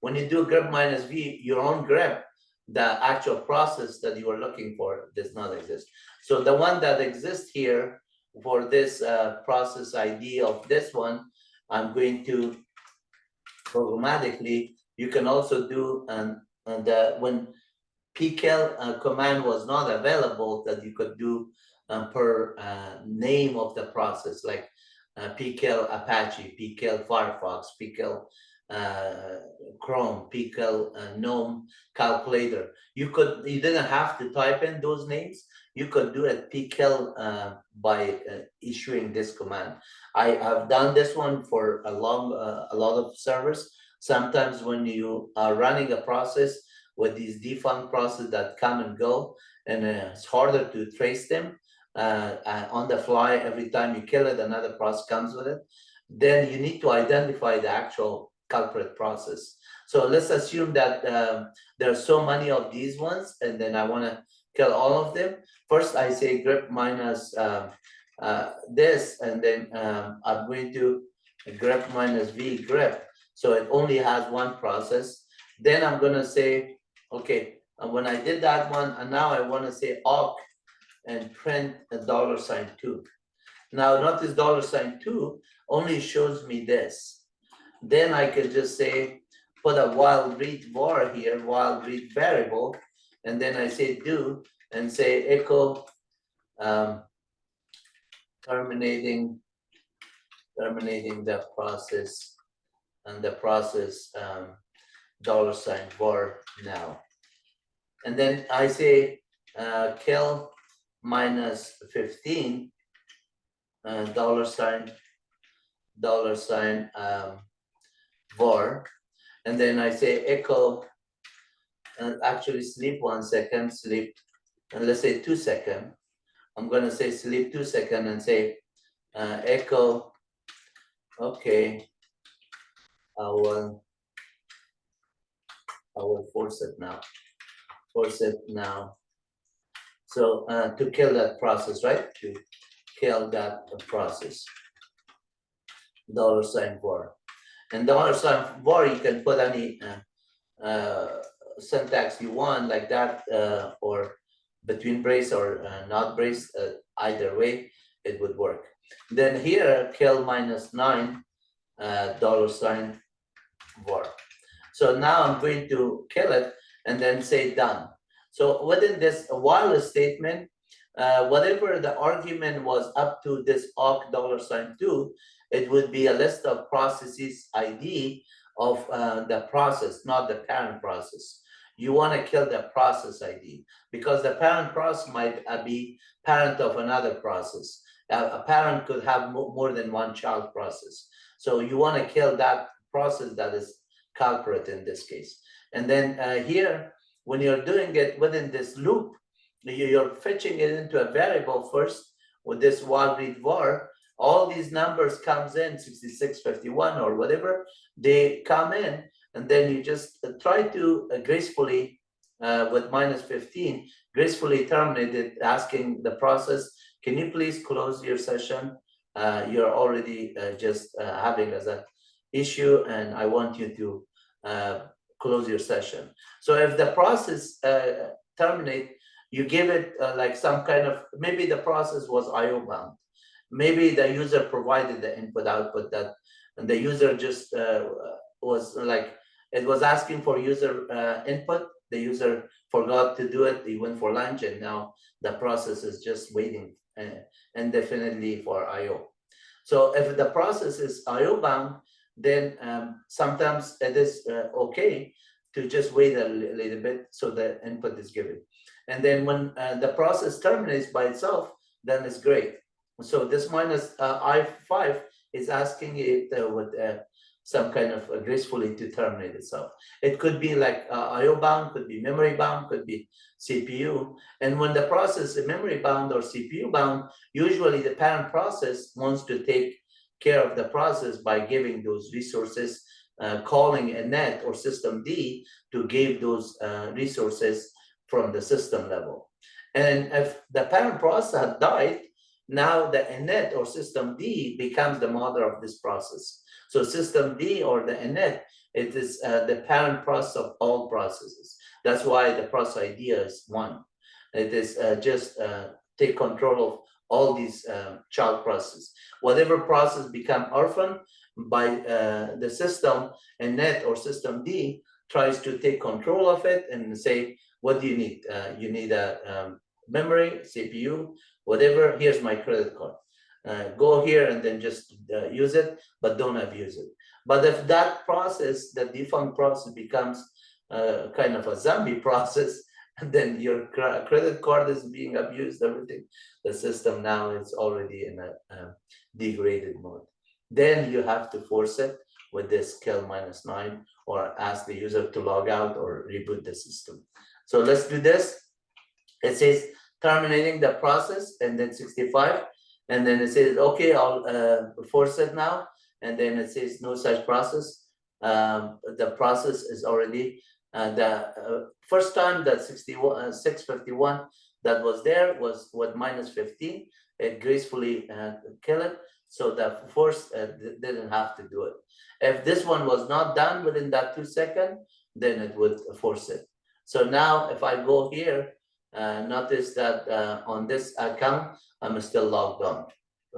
When you do grep minus V, your own grep, the actual process that you are looking for does not exist. So the one that exists here for this process ID of this one, I'm going to programmatically, you can also do, and when pkill command was not available, that you could do per name of the process, like pkill Apache, pkill Firefox, pkill Chrome, pkill GNOME calculator. You didn't have to type in those names. You could do it pkill by issuing this command. I have done this one for a lot of servers. Sometimes when you are running a process with these defunct processes that come and go, and it's harder to trace them on the fly. Every time you kill it, another process comes with it. Then you need to identify the actual culprit process. So let's assume that there are so many of these ones, and then I want to kill all of them. First, I say grep minus this, and then I'm going to grep minus V grep. So it only has one process. Then I'm going to say, okay, when I did that one, and now I want to say awk and print a $2. Now notice $2 only shows me this. Then I could just say, put a while read var here, while read variable, and then I say do, and say echo terminating the process, and the process $var now. And then I say kill minus 15 $var, and then I say echo, and actually sleep 1 second, sleep, and let's say 2 seconds. I'm going to say sleep 2 seconds and say echo, okay, I will force it now. So to kill that process, right? To kill that process. $var. And $var, you can put any syntax you want, like that, or between brace or not brace, either way, it would work. Then here, kill minus 9 $var. So now I'm going to kill it and then say done. So within this while statement, whatever the argument was up to this awk $2, it would be a list of processes ID of the process, not the parent process. You want to kill the process ID because the parent process might be parent of another process. A parent could have more than one child process. So you want to kill that process that is culprit in this case. And then here, when you're doing it within this loop, you're fetching it into a variable first with this while read var. All these numbers comes in 6651 or whatever, they come in, and then you just try to gracefully with minus 15 gracefully terminate it, asking the process, can you please close your session? You're already just having as an issue, and I want you to close your session. So if the process terminate, you give it like some kind of, maybe the process was IO bound. Maybe the user provided the input output that, and the user just was like, it was asking for user input. The user forgot to do it. He went for lunch, and now the process is just waiting indefinitely for IO. So if the process is IO bound, then sometimes it is okay to just wait a little bit so the input is given. And then when the process terminates by itself, then it's great. So this minus I5 is asking it with some kind of gracefully to terminate itself. It could be like IO bound, could be memory bound, could be CPU. And when the process is memory bound or CPU bound, usually the parent process wants to take care of the process by giving those resources calling a net or system D to give those resources from the system level. And if the parent process had died, now the init or system D becomes the mother of this process. So system D or the init, it is the parent process of all processes. That's why the process idea is one. It is just take control of all these child processes. Whatever process become orphan by the system, init or system D tries to take control of it and say, what do you need? You need a memory, CPU, whatever. Here's my credit card. Go here and then just use it, but don't abuse it. But if that process, the defunct process, becomes kind of a zombie process, then your credit card is being abused, everything. The system now is already in a degraded mode. Then you have to force it with this kill -9 or ask the user to log out or reboot the system. So let's do this. It says terminating the process and then 65. And then it says, okay, I'll force it now. And then it says no such process. The process is already, the first time that 651 that was there was what -15. It gracefully killed it. So the force didn't have to do it. If this one was not done within that 2 seconds, then it would force it. So now if I go here, notice that on this account, I'm still logged on,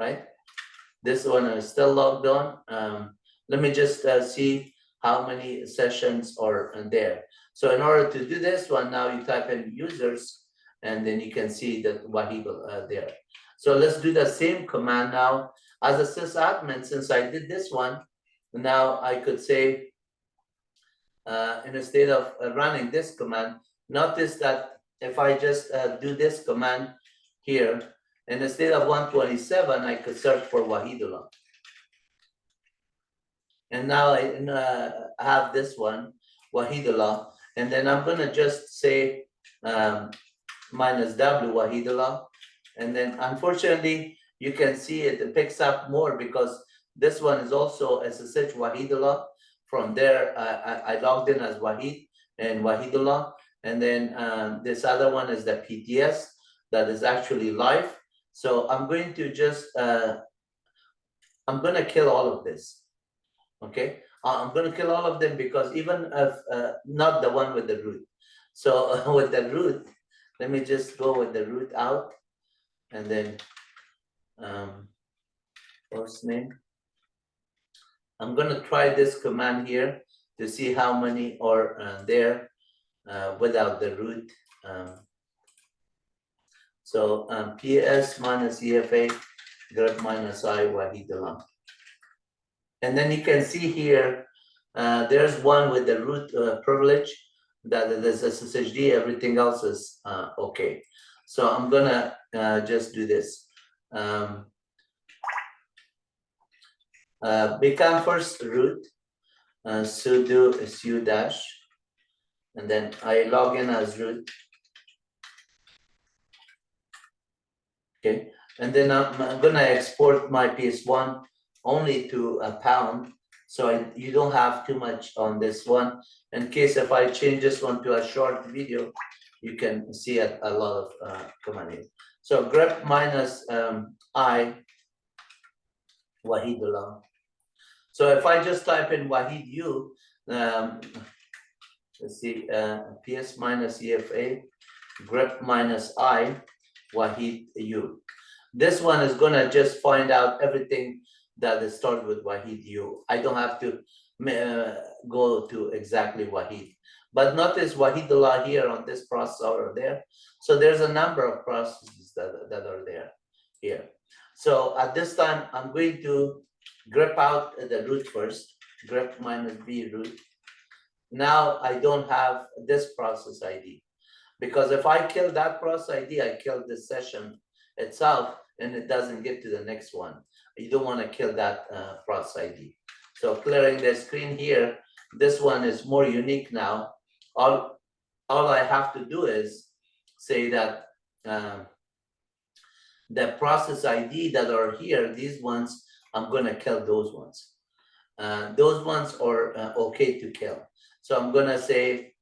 right? This one is still logged on. Let me just see how many sessions are there. So in order to do this one, now you type in users, and then you can see that Wahid there. So let's do the same command now. As a sysadmin, since I did this one, now I could say, instead of running this command, notice that if I just do this command here, and instead of 127, I could search for Wahidullah. And now I have this one, Wahidullah, and then I'm gonna just say -w Wahidullah, and then unfortunately, you can see it picks up more because this one is also SSH Wahidullah. From there, I logged in as Wahid and Wahidullah. And then this other one is the PTS that is actually live. So I'm going to just, I'm going to kill all of this. Okay, I'm going to kill all of them because even if not the one with the root. So with the root, let me just go with the root out and then first name. I'm going to try this command here to see how many are there without the root. So ps -efa grep -I Wahidullah. And then you can see here, there's one with the root privilege, that there's SSHD, everything else is okay. So I'm gonna just do this. Become first root, sudo su dash, and then I log in as root. Okay, and then I'm gonna export my PS1 only to a pound, so you don't have too much on this one. In case if I change this one to a short video, you can see a lot of command here. So grep -I Wahidullah. So if I just type in Wahid U, let's see, ps -efa grep -I Wahid U. This one is gonna just find out everything that is started with Wahid U. I don't have to go to exactly Wahid. But notice Wahidullah here on this processor or there. So there's a number of processes that are there here. So at this time, I'm going to grep out the root first, grep -b root. Now I don't have this process ID, because if I kill that process ID, I kill this session itself, and it doesn't get to the next one. You don't want to kill that process ID. So clearing the screen here, this one is more unique now. All I have to do is say that the process ID that are here, these ones, I'm going to kill those ones. those ones are okay to kill. So I'm gonna say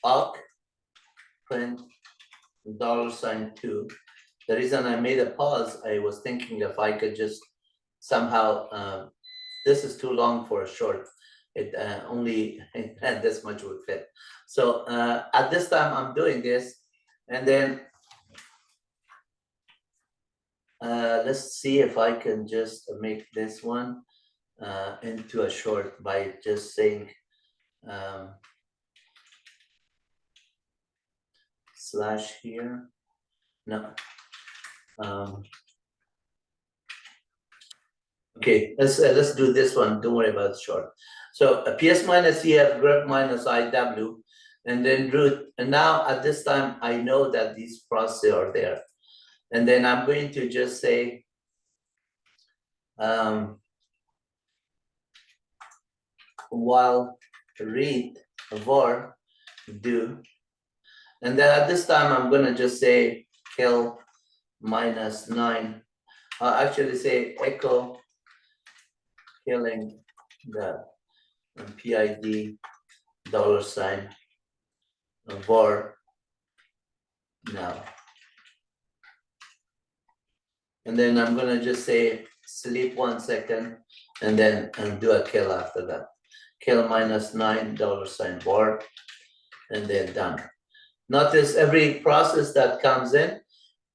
awk print $2. The reason I made a pause, I was thinking if I could just somehow, this is too long for a short. It only this much would fit. So at this time I'm doing this, and then let's see if I can just make this one into a short by just saying slash here. No. Okay, let's do this one. Don't worry about the short. So ps minus ef grep minus iw, and then root. And now at this time I know that these processes are there, and then I'm going to just say while read var do, and then at this time I'm gonna just say kill minus 9. I'll actually say echo killing the PID $ var now. And then I'm gonna just say sleep 1 second and then do a kill after that. Kill minus 9 $ var, and then done. Notice every process that comes in,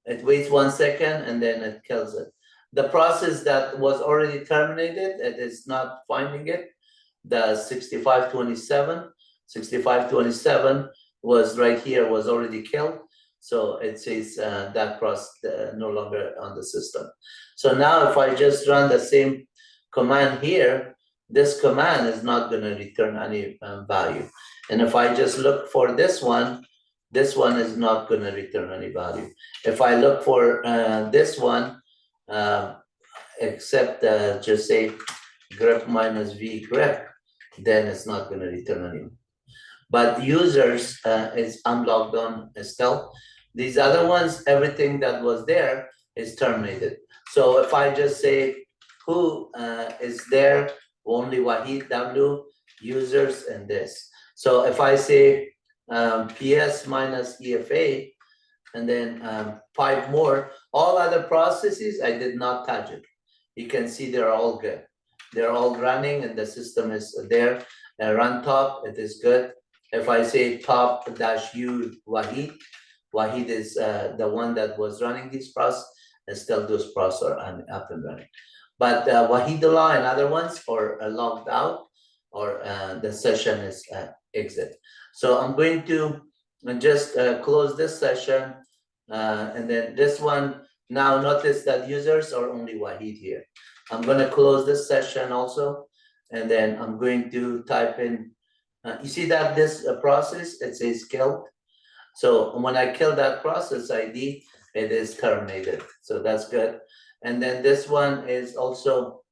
it waits 1 second and then it kills it. The process that was already terminated, it is not finding it. The 6527 was right here, was already killed. So it says that process no longer on the system. So now if I just run the same command here, this command is not going to return any value. And if I just look for this one is not going to return any value. If I look for this one, except just say grep minus v grep, then it's not going to return anything. But users is unlocked on still. These other ones, everything that was there is terminated. So if I just say who is there, only Wahid W users and this. So if I say PS minus EFA, and then 5 more, all other processes, I did not touch it. You can see they're all good. They're all running and the system is there. Run top, it is good. If I say top dash U Wahid, Wahid is the one that was running this process, and still those processes are up and running. But Wahidullah and other ones are logged out, or the session is exit. So I'm going to just close this session, and then this one. Now notice that users are only Wahid here. I'm going to close this session also, and then I'm going to type in. You see that this process, it says killed. So when I kill that process ID, it is terminated. So that's good. And then this one is also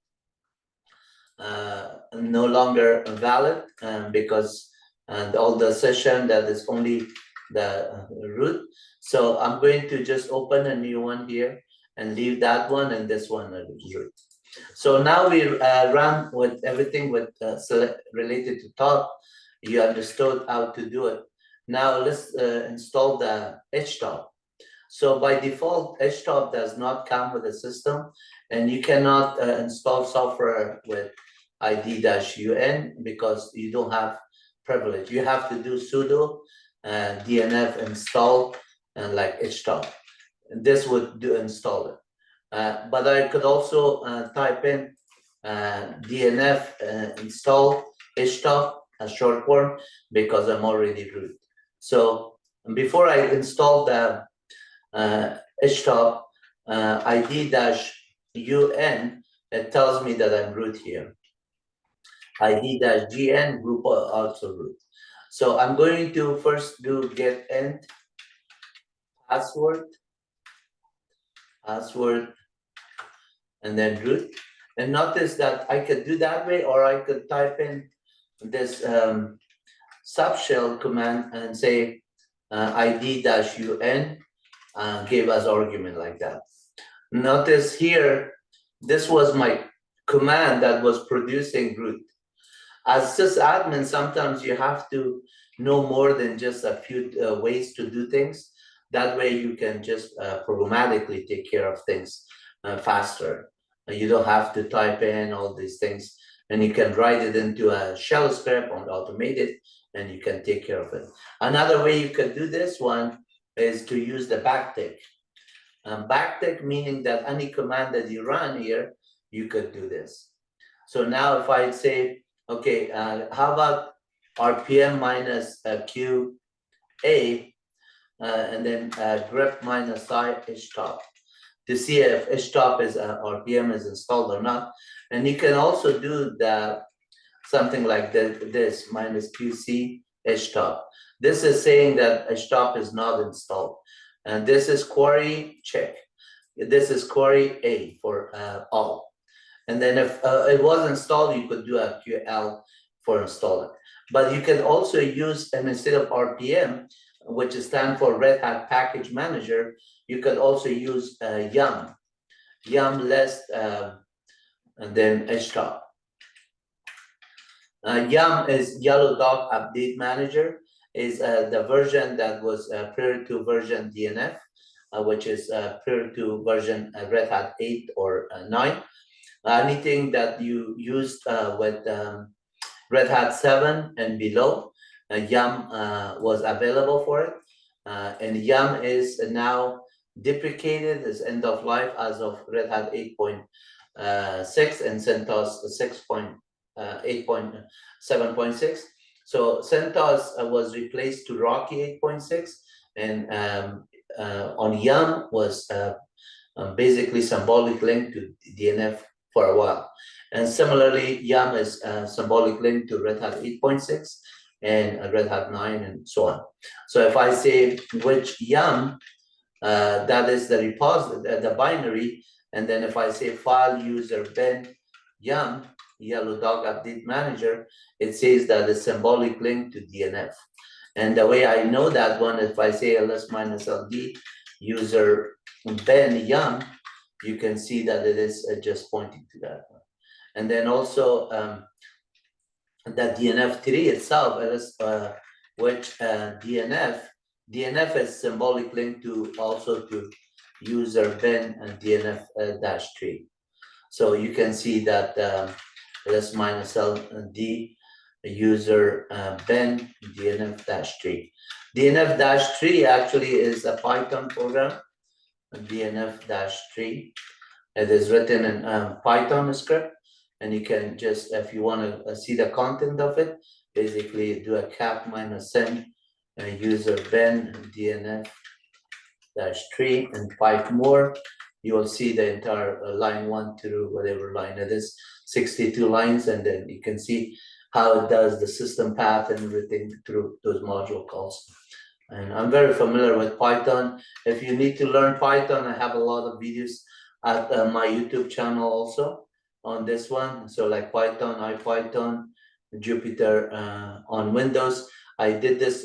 no longer valid because all the session that is only the root. So I'm going to just open a new one here and leave that one and this one root. So now we run with everything with related to top. You understood how to do it. Now let's install the htop. So by default, htop does not come with a system, and you cannot install software with ID-UN because you don't have privilege. You have to do sudo DNF install and like htop. And this would do install it. But I could also type in DNF install htop, a short form, because I'm already root. So before I install the htop ID-UN, it tells me that I'm root here. ID-GN group also root. So I'm going to first do get int password, and then root. And notice that I could do that way, or I could type in this subshell command and say ID-UN gave us argument like that. Notice here, This was my command that was producing root. As sysadmin, sometimes you have to know more than just a few ways to do things. That way you can just programmatically take care of things faster. You don't have to type in all these things, and you can write it into a shell script and automate it, and you can take care of it. Another way you can do this one is to use the backtick. Backtick meaning that any command that you run here, you could do this. So now if I say, okay, how about RPM minus QA, and then grep minus I htop to see if htop is RPM is installed or not. And you can also do something like this minus QC htop. This is saying that htop is not installed. And this is query check. This is query A for all. And then if it was installed, you could do a QL for installing. But you can also use, and instead of RPM, which stands for Red Hat Package Manager, you could also use yum less and then htop. Yum is Yellow Dog Update Manager, is the version that was prior to version DNF, which is prior to version Red Hat 8 or 9. Anything that you used with Red Hat 7 and below, Yum was available for it. And Yum is now deprecated, is end of life as of Red Hat 8.6 and CentOS 8.7.6. So CentOS was replaced to Rocky 8.6, and on Yum was basically symbolic link to DNF for a while. And similarly, Yum is symbolic link to Red Hat 8.6 and Red Hat 9 and so on. So if I say which Yum, that is the repository, the binary, and then if I say file user bin Yum, Yellow Dog Update Manager, it says that the symbolic link to DNF. And the way I know that one, if I say ls-ld user bin Yum, you can see that it is just pointing to that one. And then also that DNF tree itself, which DNF is symbolic link to also to user bin and DNF dash tree. So you can see that ls-ld user bin DNF dash tree. DNF dash tree actually is a Python program. DNF dash tree. It is written in Python script, and you can just, if you want to see the content of it, basically do a cat minus send user bin DNF dash tree and pipe more. You will see the entire line 1 through whatever line it is, 62 lines, and then you can see how it does the system path and everything through those module calls. And I'm very familiar with Python. If you need to learn Python, I have a lot of videos at my YouTube channel also on this one. So like Python, IPython, Jupyter on Windows. I did this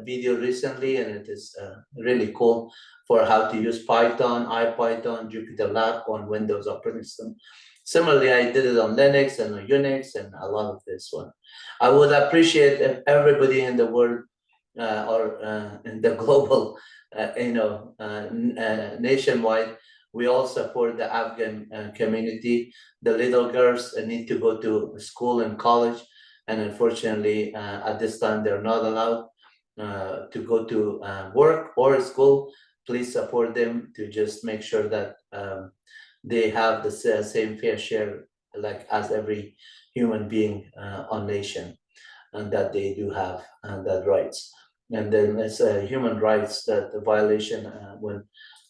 video recently, and it is really cool for how to use Python, IPython, Jupyter Lab on Windows operating system. Similarly, I did it on Linux and on Unix and a lot of this one. I would appreciate if everybody in the world or in the global, nationwide, we all support the Afghan community. The little girls need to go to school and college, and unfortunately, at this time, they're not allowed to go to work or school. Please support them to just make sure that they have the same fair share like as every human being on nation, and that they do have that rights. And then it's human rights, that the violation when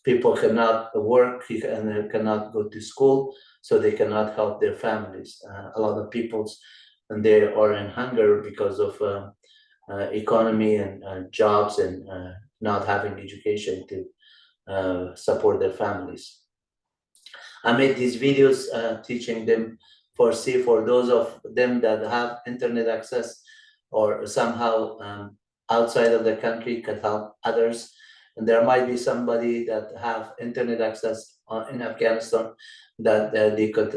people cannot work and they cannot go to school, so they cannot help their families. A lot of peoples, and they are in hunger because of economy and jobs and not having education to support their families. I made these videos teaching them Farsi for those of them that have internet access or somehow outside of the country can help others. And there might be somebody that have internet access in Afghanistan, that they could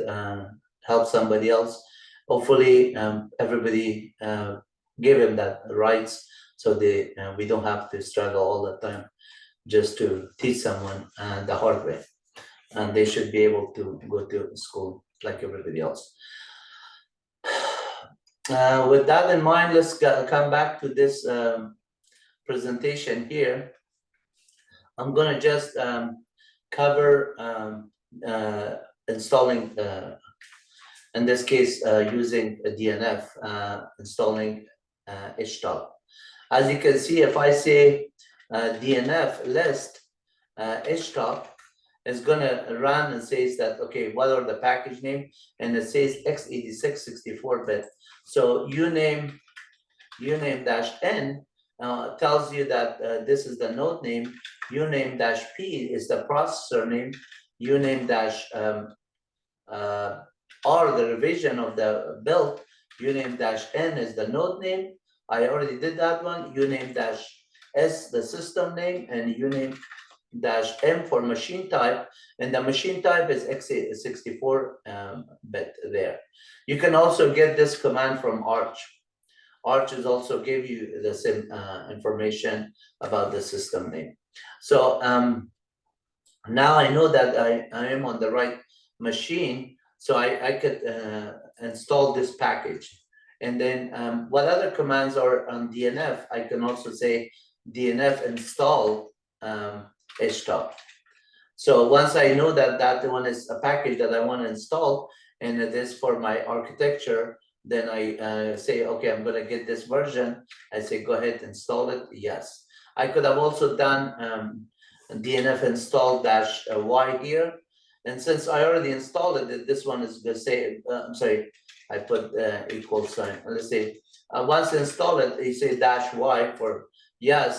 help somebody else. Hopefully, everybody give him that rights, so we don't have to struggle all the time just to teach someone the hard way, and they should be able to go to school like everybody else. With that in mind, let's come back to this presentation here. I'm going to just cover installing, in this case, using a DNF, installing HTOP. As you can see, if I say DNF list HTOP, is going to run and says that, okay, what are the package name? And it says x86 64-bit. So uname -n tells you that this is the node name. Uname-p is the processor name. Uname-r, the revision of the build. Uname-n is the node name. I already did that one. Uname-s, the system name, and uname-m for machine type, and the machine type is x64 bit there. You can also get this command from Arch. Arch is also give you the same information about the system name. So now I know that I am on the right machine, so I could install this package. And then what other commands are on DNF? I can also say DNF install HTOP. So once I know that that one is a package that I want to install, and it is for my architecture, then I say, okay, I'm going to get this version. I say, go ahead, install it. Yes. I could have also done DNF install -y here. And since I already installed it, this one is going to say, I'm sorry, I put equal sign. Let's say, once installed it, you say -y for yes.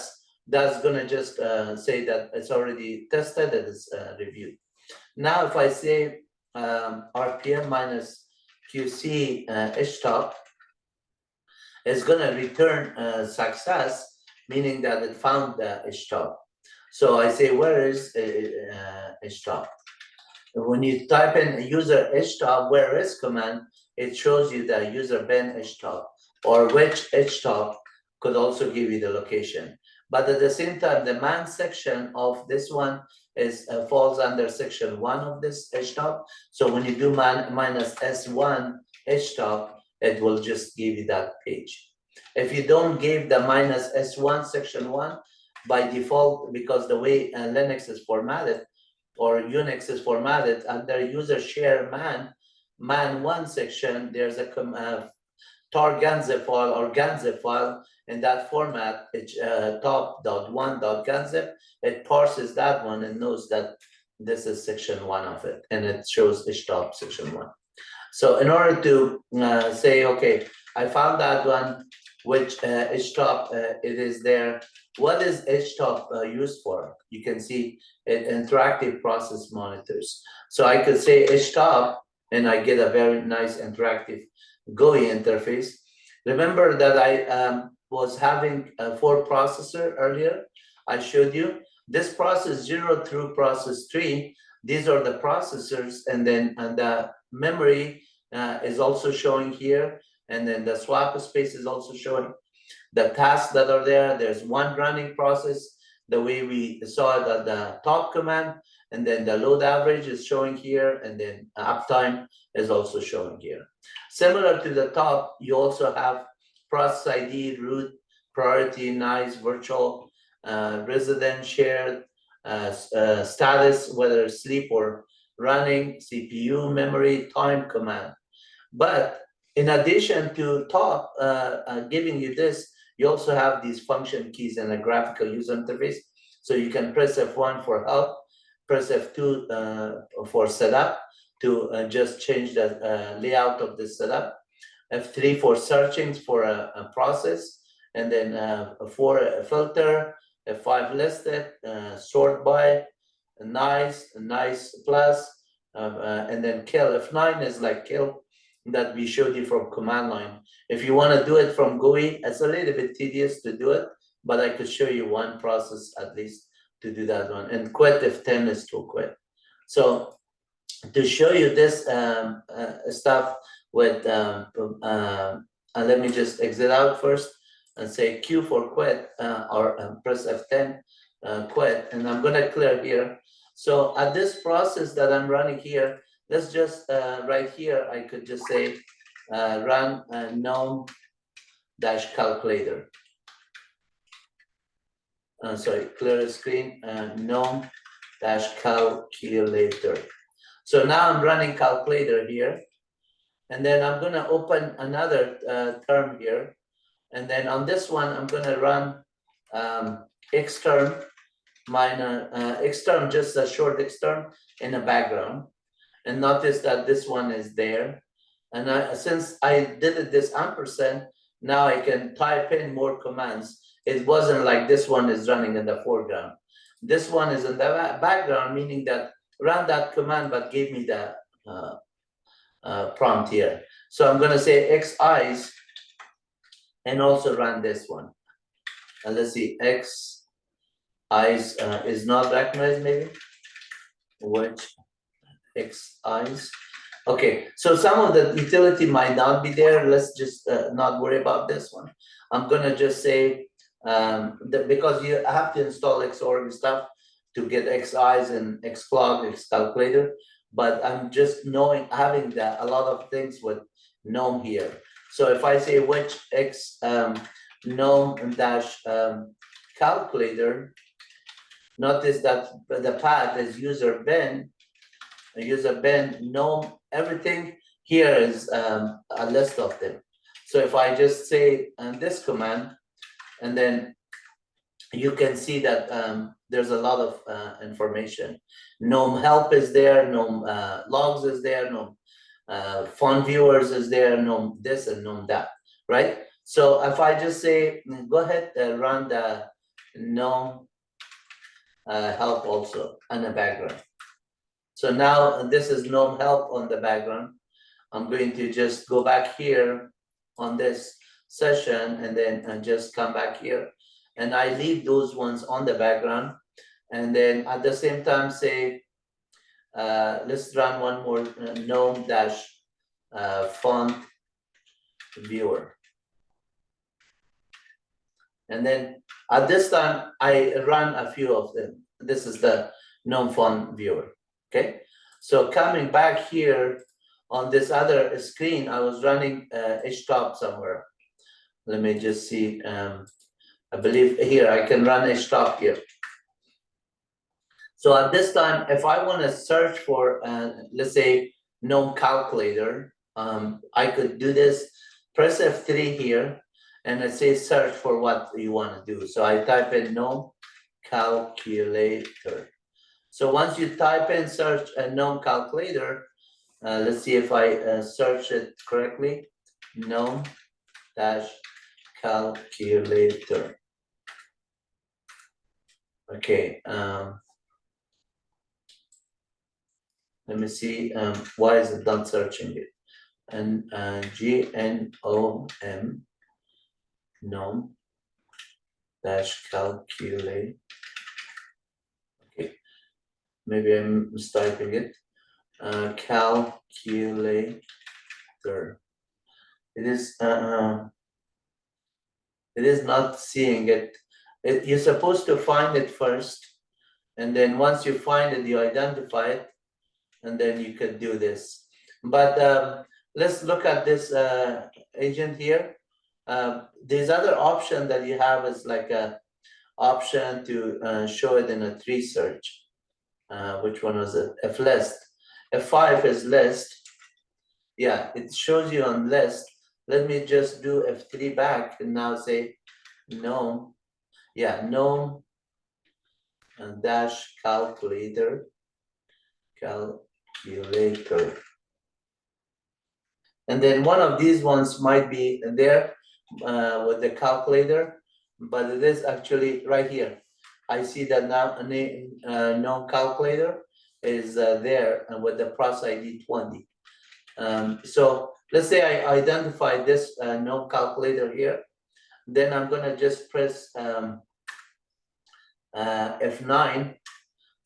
That's going to just say that it's already tested and it's reviewed. Now, if I say RPM -QC HTOP, it's going to return success, meaning that it found the HTOP. So I say, where is HTOP? When you type in user HTOP, where is command, it shows you the user bin HTOP, or which HTOP could also give you the location. But at the same time, the man section of this one is falls under section 1 of this HTOP. So when you do -S1 HTOP, it will just give you that page. If you don't give the -S1 section 1, by default, because the way Linux is formatted or Unix is formatted, under user share man1 section, there's a tar.ganzip file or ganzip file. In that format, it's top.1.ganzip. It parses that one and knows that this is section 1 of it, and it shows HTOP section 1. So in order to say, okay, I found that one, which HTOP it is there. What is HTOP used for? You can see it interactive process monitors. So I could say HTOP, and I get a very nice interactive GUI interface. Remember that I was having a 4 processor earlier. I showed you this process 0 through process 3. These are the processors, and then the memory is also showing here, and then the swap space is also showing the tasks that are there. There's one running process, the way we saw it at the top command, and then the load average is showing here, and then uptime is also showing here. Similar to the top, you also have process ID, root, priority, nice, virtual, resident, shared, status, whether sleep or running, CPU, memory, time command. But in addition to top giving you this, you also have these function keys and a graphical user interface. So you can press F1 for help, press F2 for setup to just change the layout of the setup, F3 for searching for a process, and then 4 filter, F5 listed, sort by, nice plus, and then kill. F9 is like kill that we showed you from command line. If you want to do it from GUI, it's a little bit tedious to do it, but I could show you one process at least to do that one. And quit, F10 is to quit. So to show you this stuff with, let me just exit out first and say Q for quit, or press F10, quit, and I'm gonna clear here. So at this process that I'm running here, let's just, right here, I could just say, run gnome dash calculator. Sorry, clear the screen, gnome dash calculator. So now I'm running calculator here, and then I'm gonna open another term here, and then on this one I'm gonna run xterm minus xterm, just a short xterm in the background, and notice that this one is there, and since I did it this ampersand, now I can type in more commands. It wasn't like this one is running in the foreground. This one is in the background, meaning that run that command, but gave me the prompt here. So I'm gonna say xeyes and also run this one. And let's see, xeyes is not recognized maybe, which xeyes. Okay, so some of the utility might not be there. Let's just not worry about this one. I'm gonna just say, because you have to install Xorg stuff to get xeyes and xclog, xcalculator, but I'm just having a lot of things with gnome here. So if I say which gnome dash calculator, notice that the path is user bin gnome, everything here is a list of them. So if I just say this command, and then you can see that there's a lot of information. Gnome help is there, gnome logs is there, gnome font viewers is there, gnome this and gnome that, right? So if I just say, go ahead and run the gnome help also in the background. So now this is gnome help on the background. I'm going to just go back here on this session and then just come back here. And I leave those ones on the background. And then at the same time say, let's run one more gnome dash font viewer. And then at this time, I run a few of them. This is the gnome font viewer, okay? So coming back here on this other screen, I was running htop somewhere. Let me just see. I believe here, I can run htop here. So at this time, if I want to search for, let's say, gnome calculator, I could do this, press F3 here, and it says search for what you want to do. So I type in gnome calculator. So once you type in search a gnome calculator, let's see if I search it correctly, gnome dash calculator. Okay, let me see, why is it done searching it? And GNOM, gnome dash calculate. Okay, maybe I'm mistyping it. Calculator. It is not seeing it. You're supposed to find it first, and then once you find it, you identify it, and then you could do this. But let's look at this agent here. There's other option that you have is like a option to show it in a tree search. Which one was it? F list. F5 is list. Yeah, it shows you on list. Let me just do F3 back and now say gnome. Yeah, gnome dash calculator. Calculator. And then one of these ones might be there with the calculator, but it is actually right here. I see that now gnome calculator is there and with the process ID 20. So let's say I identify this gnome calculator here. Then I'm gonna just press F9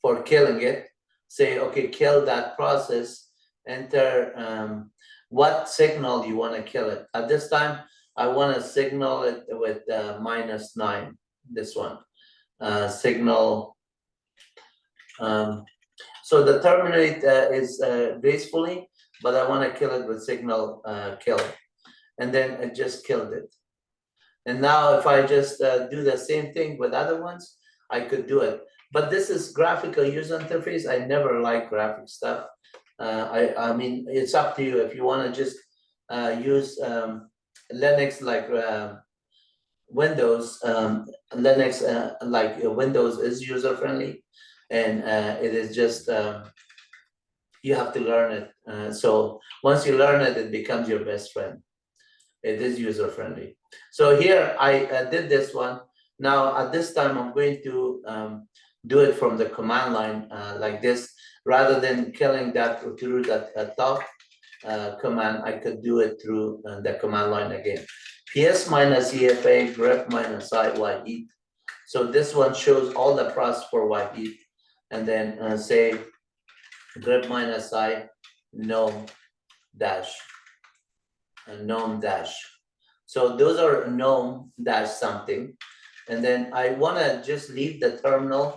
for killing it. say, okay, kill that process, enter what signal you want to kill it. At this time, I want to signal it with -9, this one, signal. So the terminate is gracefully, but I want to kill it with signal kill. And then I just killed it. And now if I just do the same thing with other ones, I could do it. But this is graphical user interface. I never like graphic stuff. I mean, it's up to you. If you want to just use Linux like Windows, Linux like Windows is user friendly, and it is just you have to learn it. So once you learn it, it becomes your best friend. It is user friendly. So here I did this one. Now at this time I'm going to do it from the command line like this, rather than killing that through that top command. I could do it through the command line again. PS minus EFA grep minus I y heat. So this one shows all the process for y heat, and then say grep minus I gnome dash. Gnome dash. So those are gnome dash something. And then I want to just leave the terminal,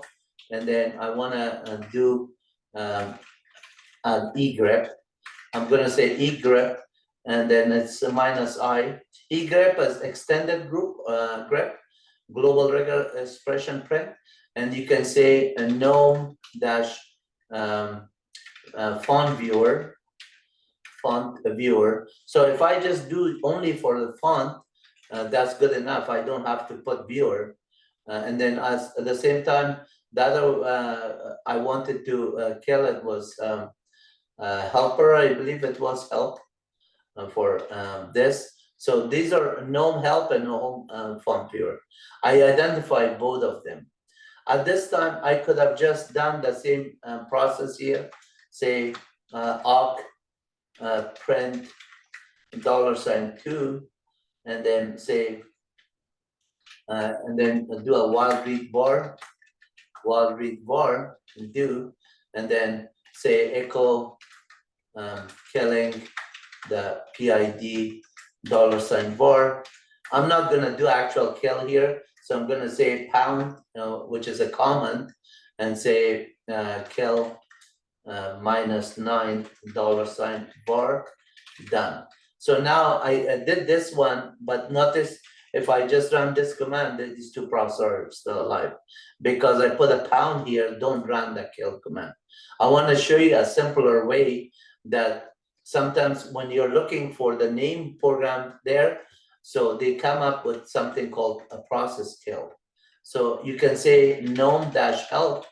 and then I want to do an egrep. I'm going to say egrep, and then it's a minus I. Egrep is extended group grep, global regular expression print. And you can say a gnome dash font viewer. So if I just do only for the font, that's good enough. I don't have to put viewer. And then at the same time, the other I wanted to kill it was helper. I believe it was help for this. So these are gnome help and gnome font viewer. I identified both of them. At this time, I could have just done the same process here. Say awk print $2, and then say and then do a wild read var do, and then say echo killing the PID $var. I'm not gonna do actual kill here, so I'm gonna say pound, which is a comment, and say kill -9 $var, done. So now I did this one, but notice if I just run this command, these two processes are still alive, because I put a pound here. Don't run the kill command. I want to show you a simpler way that sometimes when you're looking for the name program there, so they come up with something called a process kill. So you can say gnome dash help,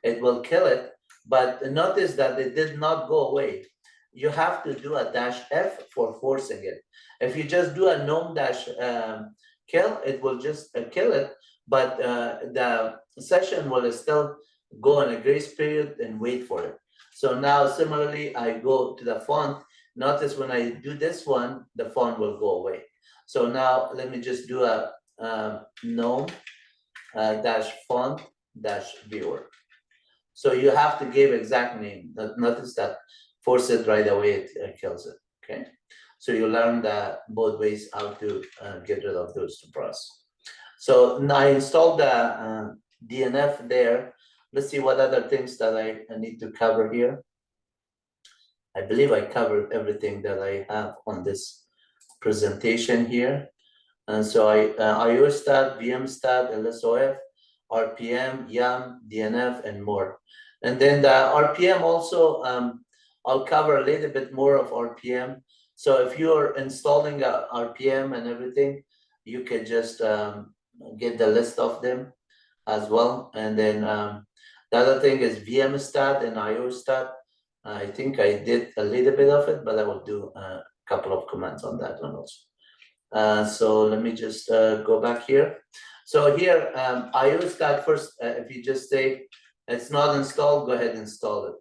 it will kill it. But notice that it did not go away. You have to do a -F for forcing it. If you just do a gnome dash kill, it will just kill it, but the session will still go in a grace period and wait for it. So now similarly, I go to the font. Notice when I do this one, the font will go away. So now let me just do a gnome dash font dash viewer. So you have to give exact name. Notice that force it right away, it kills it. Okay. So you learn that both ways how to get rid of those two processes. So now I installed the DNF there. Let's see what other things that I need to cover here. I believe I covered everything that I have on this presentation here. And so IOStat, VMstat, LSOF, RPM, YAM, DNF, and more. And then the RPM also, I'll cover a little bit more of RPM. So if you're installing a RPM and everything, you can just get the list of them as well. And then the other thing is VMstat and IOStat. I think I did a little bit of it, but I will do a couple of comments on that one also. So let me just go back here. So here, IOStat first, if you just say it's not installed, go ahead and install it.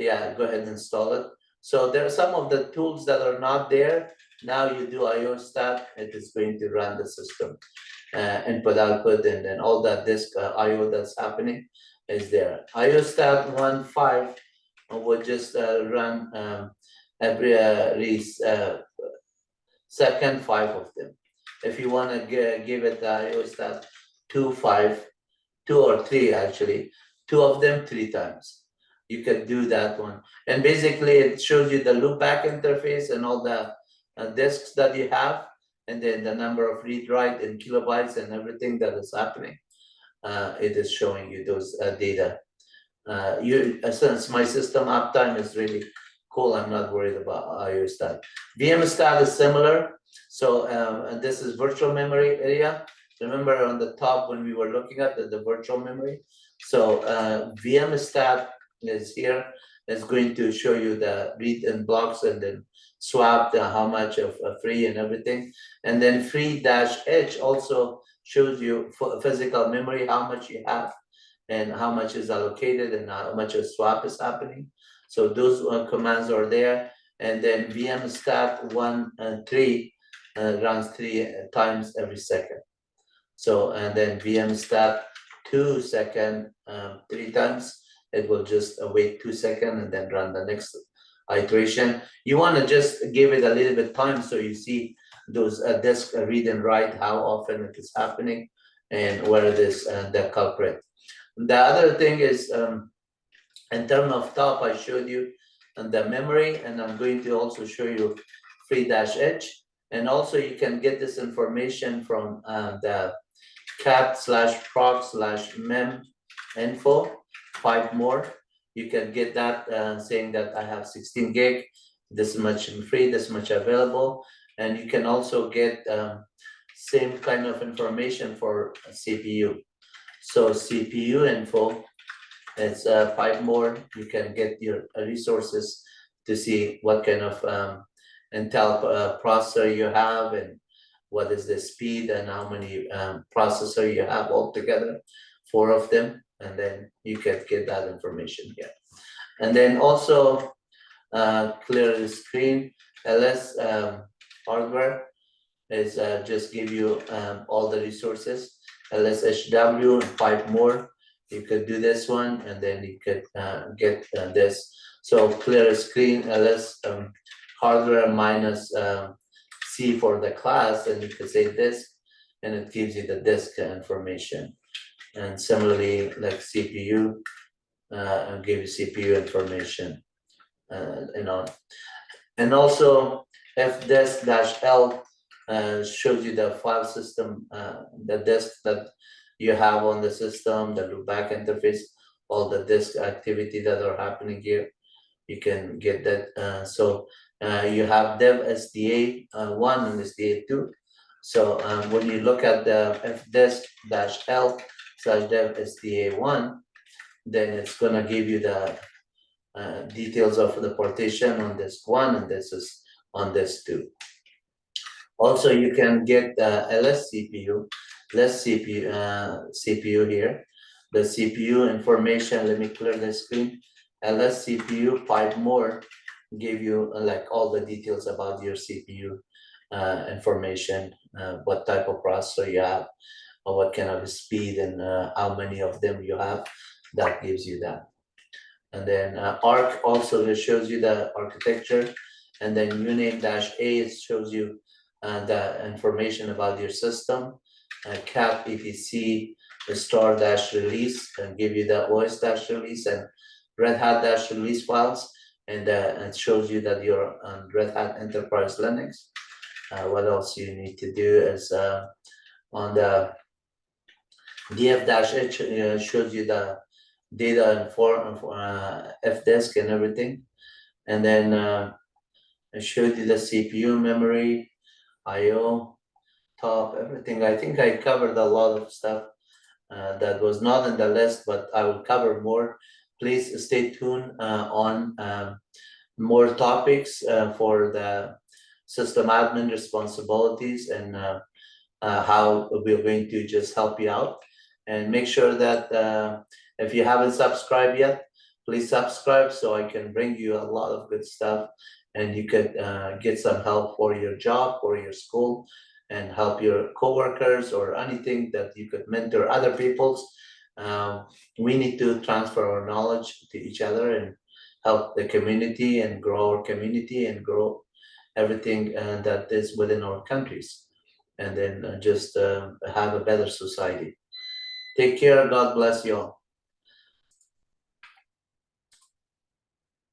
Yeah, go ahead and install it. So there are some of the tools that are not there. Now you do IOStat, it is going to run the system. Input, output, and then all that disk IO that's happening is there. IOStat 1.5 would just run every second 5 of them. If you want to give it the IO stat 2, 5, 2 or 3 actually, 2 of them 3 times. You can do that one. And basically it shows you the loopback interface and all the disks that you have, and then the number of read write in kilobytes and everything that is happening. It is showing you those data. Since my system uptime is really cool, I'm not worried about IO stat. VM stat is similar. So and this is virtual memory area. Remember on the top when we were looking at the virtual memory. So VM stat is here. It's going to show you the read in blocks and then swap how much of free and everything. And then free dash H also shows you for physical memory, how much you have and how much is allocated and how much a swap is happening. So those commands are there. And then VM stat 1 and 3 runs 3 times every second. So, and then VM stat 2 second 3 times. It will just wait 2 seconds and then run the next iteration. You want to just give it a little bit time so you see those disk read and write, how often it is happening and where it is the culprit. The other thing is, in terms of top, I showed you the memory, and I'm going to also show you free-h. And also you can get this information from the cat/proc/mem info, 5 more. You can get that saying that I have 16 gig, this much free, this much available. And you can also get same kind of information for CPU. So CPU info, it's 5 more. You can get your resources to see what kind of Intel processor you have and what is the speed and how many processor you have altogether, 4 of them, and then you can get that information here. And then also clear the screen. LS hardware is just give you all the resources. LSHW and 5 more. You could do this one, and then you could get this. So clear screen, LS hardware minus C for the class, and you could say disk, and it gives you the disk information. And similarly, like CPU, I'll give you CPU information, and also fdisk-L shows you the file system, the disk that you have on the system, the loopback interface, all the disk activity that are happening here. You can get that. So you have dev SDA 1 and SDA 2. So when you look at the fdisk-L/dev SDA 1, then it's gonna give you the details of the partition on disk 1, and this is on disk 2. Also, you can get LS CPU, less CPU here. The CPU information, let me clear the screen. LS CPU 5 more give you like all the details about your CPU information, what type of processor you have, or what kind of speed, and how many of them you have. That gives you that. And then ARC also shows you the architecture, and then uname-A shows you the information about your system. Cat etc star-release and give you the OS-release and Red Hat-release files, and it shows you that you're on Red Hat Enterprise Linux. What else you need to do is on the df-h shows you the data and form fdisk and everything, and then I showed you the CPU, memory, IO, top, everything. I think I covered a lot of stuff that was not in the list, but I will cover more. Please stay tuned on more topics for the system admin responsibilities and how we're going to just help you out. And make sure that if you haven't subscribed yet, please subscribe so I can bring you a lot of good stuff, and you could get some help for your job or your school, and help your coworkers or anything that you could mentor other people's. We need to transfer our knowledge to each other and help the community and grow our community and grow everything that is within our countries, and then just have a better society. Take care. God bless you all.